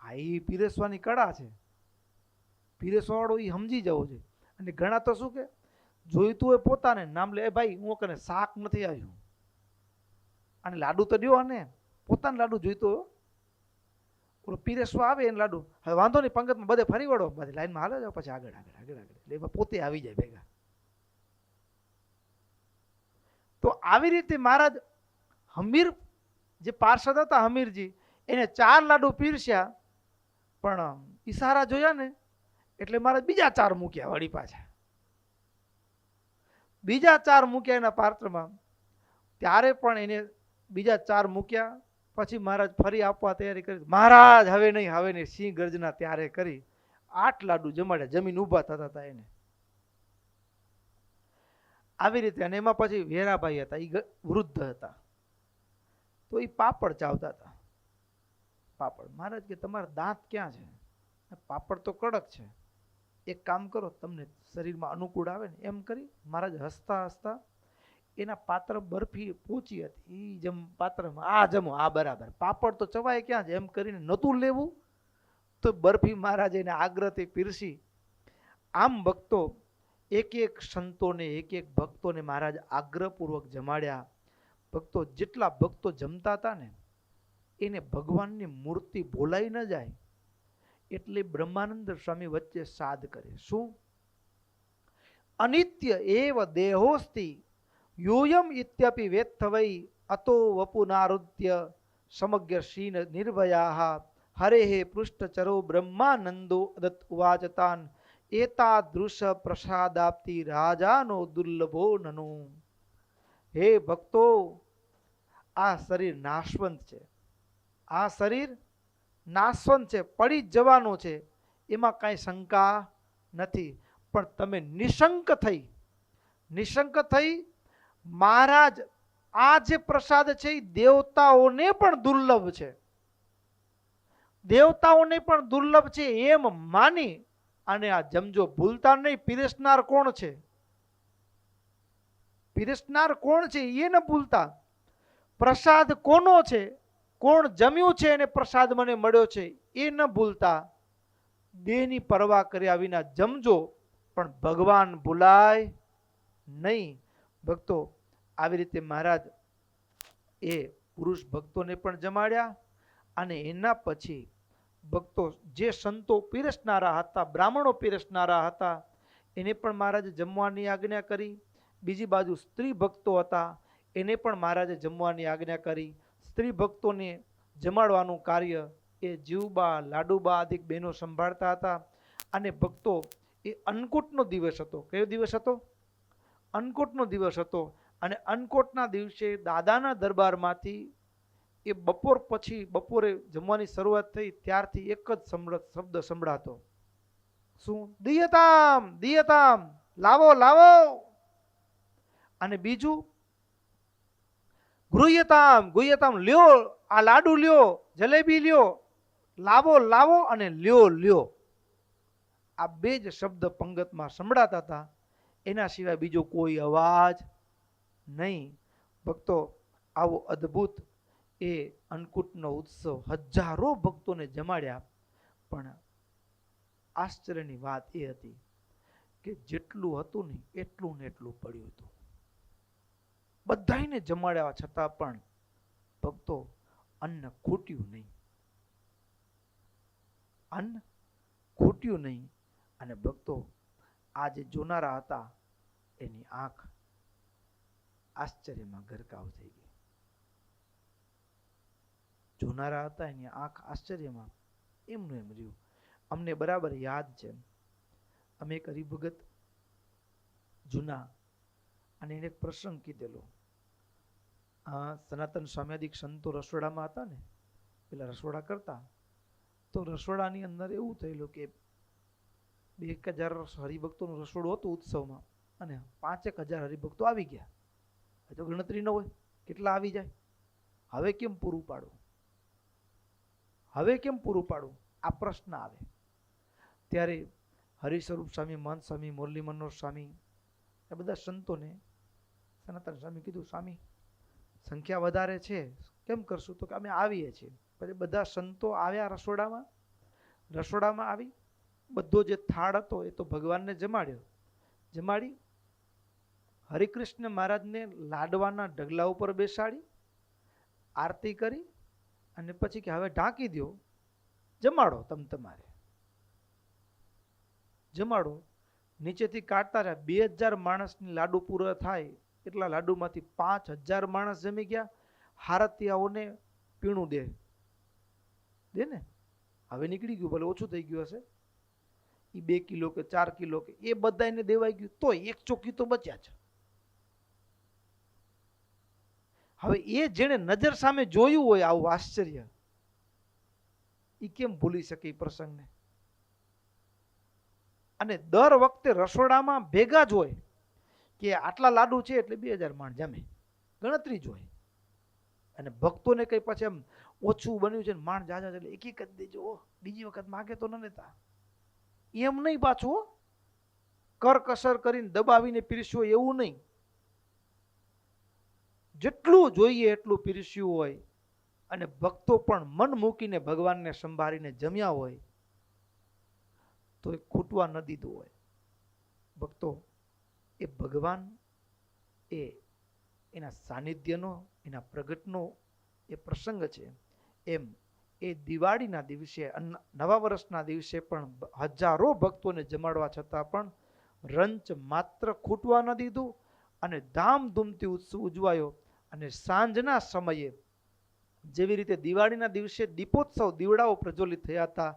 આ એ પીરસવાની કળા છે. પીરસવાળો એ સમજી જવો છે. અને ઘણા તો શું કે જોઈતું હોય પોતાને નામ લે, ભાઈ હું કને શાક નથી આવ્યું અને લાડુ તો દ્યો, અને પોતાને લાડુ જોઈતો હોય. ઓલો પીરસવા આવે એને લાડુ, હવે વાંધો નહીં પંગતમાં બધે ફરી વળો, બધી લાઈનમાં હાલે જાઓ, પછી આગળ આગળ આગળ આગળ એટલે એમાં પોતે આવી જાય ભેગા. તો આવી રીતે મહારાજ હમીર જે પાર્ષદ હતા હમીરજી, એને 4 લાડુ પીરસ્યા, પણ ઈશારા જોયા ને એટલે મહારાજ બીજા 4 મૂક્યા. વળી પાછા બીજા 4 મૂક્યા એના પાત્રમાં. ત્યારે પણ એને બીજા 4 મૂક્યા. પછી મહારાજ ફરી આપવા તૈયારી કરી. મહારાજ હવે નહીં સિંહ ગર્જના ત્યારે કરી 8 લાડુ જમાડ્યા, જમીન ઊભા થતા હતા એને. આવી રીતે. અને એમાં પછી વેરાભાઈ હતા, એ વૃદ્ધ હતા, તો એ પાપડ ચાવતા હતા. પાપડ મહારાજ કે તમારા દાંત ક્યાં છે? પાપડ તો કડક છે, એક કામ કરો તમને શરીરમાં અનુકૂળ આવે ને એમ કરી મહારાજ હસતા હસતા એના પાત્ર બરફી પૂછી હતી, એ જમ પાત્રમાં આ જમો, આ બરાબર, પાપડ તો ચવાય ક્યાં છે એમ કરીને નહોતું લેવું તો બરફી મહારાજ એને આગ્રહથી પીરસી. આમ ભક્તો એક એક સંતોને એક એક ભક્તોને મહારાજ આગ્રહપૂર્વક જમાડ્યા. ભક્તો જેટલા ભક્તો જમતા હતા ને એને ભગવાનની મૂર્તિ ભોલાઈ ન જાય એટલે બ્રહ્માનંદ સ્વામી વચ્ચે સાદ કરે. શું? અનિત્ય એવ દેહોસ્તિ યોયમ ઇત્યપી વેત્થવૈ અતો વપુનારુદ્ય સમગ્ર શીન નિર્ભયા હરેહે પૃષ્ઠચરો બ્રહ્માનંદો દત્ત ઉવાચતાન એતાદૃશ પ્રસાદાપ્તિ રાજાનો દુર્લભો નનો. હે ભક્તો, આ શરીર નાશવંત છે, આ શરીર નાશવંત છે, પડી જ જવાનું છે, એમાં કાંઈ શંકા નથી. પણ તમે નિશંક થઈ મહારાજ આ જે પ્રસાદ છે એ દેવતાઓને પણ દુર્લભ છે, દેવતાઓને પણ દુર્લભ છે એમ માની અને આ જમજો. ભૂલતા નહીં, પીરસનાર કોણ છે? પીરસનાર કોણ છે એ ન ભૂલતા. પ્રસાદ કોનો છે, કોણ જમ્યું છે અને પ્રસાદ મને મળ્યો છે એ ન ભૂલતા. દેહની પરવા કર્યા વિના જમજો, પણ ભગવાન ભૂલાય નહીં. ભક્તો, આવી રીતે મહારાજ એ પુરુષ ભક્તોને પણ જમાડ્યા અને એના પછી ભક્તો જે સંતો પીરસનારા હતા, બ્રાહ્મણો પીરસનારા હતા, એને પણ મહારાજે જમવાની આજ્ઞા કરી. બીજી બાજુ સ્ત્રી ભક્તો હતા, એને પણ મહારાજે જમવાની આજ્ઞા કરી. સ્ત્રી ભક્તોને જમાડવાનું કાર્ય એ જીવબા, લાડુબા આદિક બહેનો સંભાળતા હતા. અને ભક્તો એ અન્નકૂટનો દિવસ હતો. કયો દિવસ હતો? અન્નકૂટનો દિવસ હતો. અને અન્નકૂટના દિવસે દાદાના દરબારમાંથી એ બપોર પછી, બપોરે જમવાની શરૂઆત થઈ ત્યારથી એક જ શબ્દ સંભળાતો. શું? દિયતામ, દિયતામ, લાવો લાવો. અને બીજું ગૃહ્યતામ, ગૃહ્યતામ, લ્યો, આ લાડુ લ્યો, જલેબી લ્યો, લાવો લાવો અને લ્યો લ્યો. આ બે જ શબ્દ પંગતમાં સંભળાતા હતા, એના સિવાય બીજો કોઈ અવાજ નહીં. ભક્તો, આવો અદ્ભુત એ અન્નકૂટનો ઉત્સવ, હજારો ભક્તોને જમાડ્યા. પણ આશ્ચર્યની વાત એ હતી કે જેટલું હતું ને એટલું ને એટલું પડ્યું હતું. બધાને જમાડ્યા છતાં પણ ભક્તો અન્ન ખૂટ્યું નહીં, અન્ન ખૂટ્યું નહીં. અને ભક્તો આ જે જોનારા હતા એની આંખ આશ્ચર્યમાં ગરકાવ થઈ ગઈ. જોનારા હતા એની આંખ આશ્ચર્યમાં એમનું એમ રહ્યું. અમને બરાબર યાદ છે, અમે એક હરિભગત જૂના અને એને એક પ્રસંગ કીધેલો. સનાતન સ્વામ્યાદિક સંતો રસોડામાં હતા ને, પેલા રસોડા કરતા, તો રસોડાની અંદર એવું થયેલું કે 1000 હરિભક્તોનું રસોડું હતું ઉત્સવમાં, અને 5000 હરિભક્તો આવી ગયા. એ તો ગણતરી ન હોય કેટલા આવી જાય. હવે કેમ પૂરું પાડવું, હવે કેમ પૂરું પાડવું, આ પ્રશ્ન આવે. ત્યારે હરિસ્વરૂપ સ્વામી, મહંત સ્વામી, મુરલી મનોહર સ્વામી, એ બધા સંતોને સનાતન સ્વામી કીધું, સ્વામી સંખ્યા વધારે છે, કેમ કરશું? તો કે અમે આવીએ છીએ. પછી બધા સંતો આવ્યા રસોડામાં. રસોડામાં આવી બધો જે થાળ હતો એ તો ભગવાનને જમાડ્યો. જમાડી હરિકૃષ્ણ મહારાજને લાડવાના ઢગલા ઉપર બેસાડી આરતી કરી અને પછી કે હવે ઢાંકી દો, જમાડો, તમારે જમાડો. નીચેથી કાઢતા રહ્યા. 2000 માણસની લાડુ પૂરા થાય એટલા લાડુમાંથી 5000 માણસ જમી ગયા. હારતિયાઓને પીણું દે ને, હવે નીકળી ગયું, ભલે ઓછું થઈ ગયું હશે, એ 2 કિલો કે 4 કિલો કે એ બધાને દેવાઈ ગયું, તો 1 ચોકી તો બચ્યા છે. હવે એ જેને નજર સામે જોયું હોય આવું આશ્ચર્ય, એ કેમ ભૂલી શકે એ પ્રસંગને? અને દર વખતે રસોડામાં ભેગા જ હોય કે આટલા લાડુ છે એટલે 2000 માણસ જમે, ગણતરી જ હોય. અને ભક્તોને કઈ પછી એમ ઓછું બન્યું છે, માણસ જાજા એટલે એક જ દેજો, બીજી વખત માગે તો ન લેતા, એમ નહીં. પાછું કરકસર કરીને દબાવીને પીરસ્યું હોય એવું નહીં. જેટલું જોઈએ એટલું પીરસ્યું હોય. અને ભક્તો પણ મન મૂકીને ભગવાનને સંભાળીને જમ્યા હોય તો એ ખૂટવા ન દીધું હોય. ભક્તો, એ ભગવાન એ એના સાનિધ્યનો, એના પ્રગટનો એ પ્રસંગ છે. એમ એ દિવાળીના દિવસે, નવા વર્ષના દિવસે પણ હજારો ભક્તોને જમાડવા છતાં પણ રંચ માત્ર ખૂટવા ન દીધું. અને ધામધૂમથી ઉત્સવ ઉજવાયો. અને સાંજના સમયે જેવી રીતે દિવાળીના દિવસે દીપોત્સવ, દીવડાઓ પ્રજ્વલિત થયા હતા,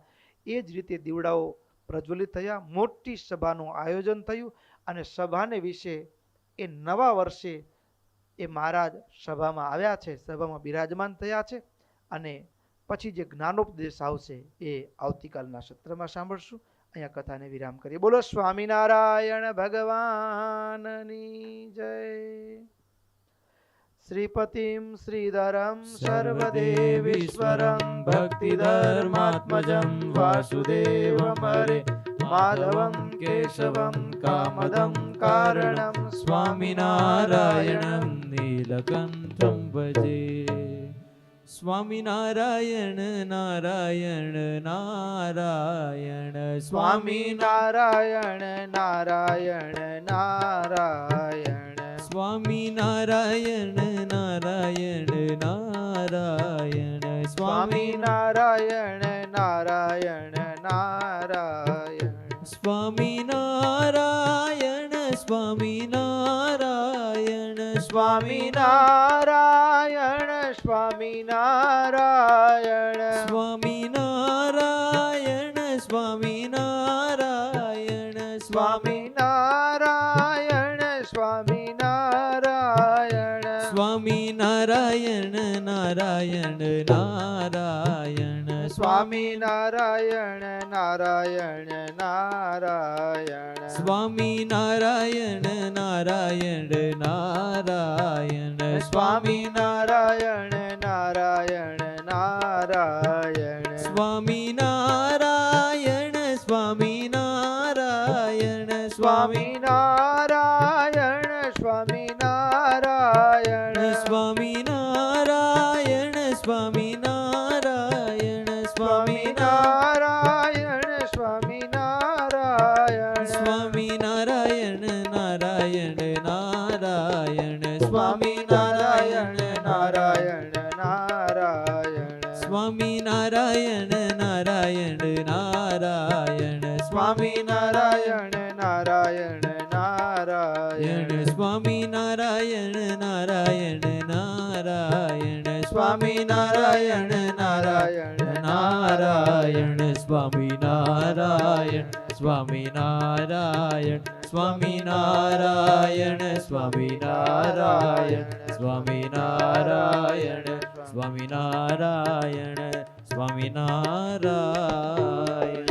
એ જ રીતે દીવડાઓ પ્રજ્વલિત થયા. મોટી સભાનું આયોજન થયું અને સભાને વિશે એ નવા વર્ષે એ મહારાજ સભામાં આવ્યા છે, સભામાં બિરાજમાન થયા છે, અને પછી જે જ્ઞાનોપદેશ આવશે એ આવતીકાલના સત્રમાં સાંભળશું. અહીંયા કથાને વિરામ કરીએ. બોલો સ્વામિનારાયણ ભગવાનની જય. શ્રીપતિમ શ્રીધરમ સર્વદેવીશ્વરમ ભક્તિધર્માત્મજં વાસુદેવમ હરે માધવમ કેશવમ કામદમ કારણમ સ્વામિનારાયણં નીલકંઠં ભજે. સ્વામિનારાયણ નારાયણ નારાયણ સ્વામિનારાયણ નારાયણ નારાયણ સ્વામિનારાયણ નારાયણ નારાયણ સ્વામિનારાયણ નારાયણ નારાયણ સ્વામિનારાયણ સ્વામિનારાયણ સ્વામિનારાયણ સ્વામિનારાયણ સ્વામિનારાયણ સ્વામિનારાયણ સ્વામિનારાયણ સ્વામિનારાયણ સ્વામિનારાયણ નારાયણ નારાયણ સ્વામિનારાયણ નારાયણ નારાયણ સ્વામિનારાયણ નારાયણ નારાયણ સ્વામિનારાયણ નારાયણ નારાયણ સ્વામિનારાયણ સ્વામિનારાયણ સ્વામિનારાયણ સ્વામિનારાયણ સ્વામિનારાયણ સ્વામિનારાયણ સ્વામિનારાયણ સ્વામિનારાયણ સ્વામિનારાયણ નારાયણ નારાયણ સ્વામિનારાયણ નારાયણ નારાયણ સ્વામિનારાયણ નારાયણ નારાયણ સ્વામિનારાયણ નારાયણ નારાયણ સ્વામિનારાયણ નારાયણ નારાયણ સ્વામિનારાયણ નારાયણ નારાયણ સ્વામિનારાયણ સ્વામિનારાયણ સ્વામિનારાયણ સ્વામિનારાયણ સ્વામિનારાયણ સ્વામિનારાયણ સ્વામિનારાયણ.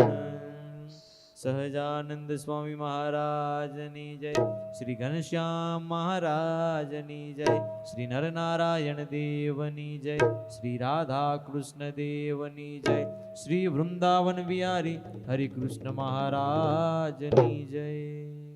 સહજાનંદ સ્વામી મહારાજની જય. શ્રી ઘનશ્યામ મહારાજની જય. શ્રી નરનારાયણ દેવની જય. શ્રી રાધા કૃષ્ણ દેવની જય. શ્રી વૃંદાવન વિહારી હરિકૃષ્ણ મહારાજની જય.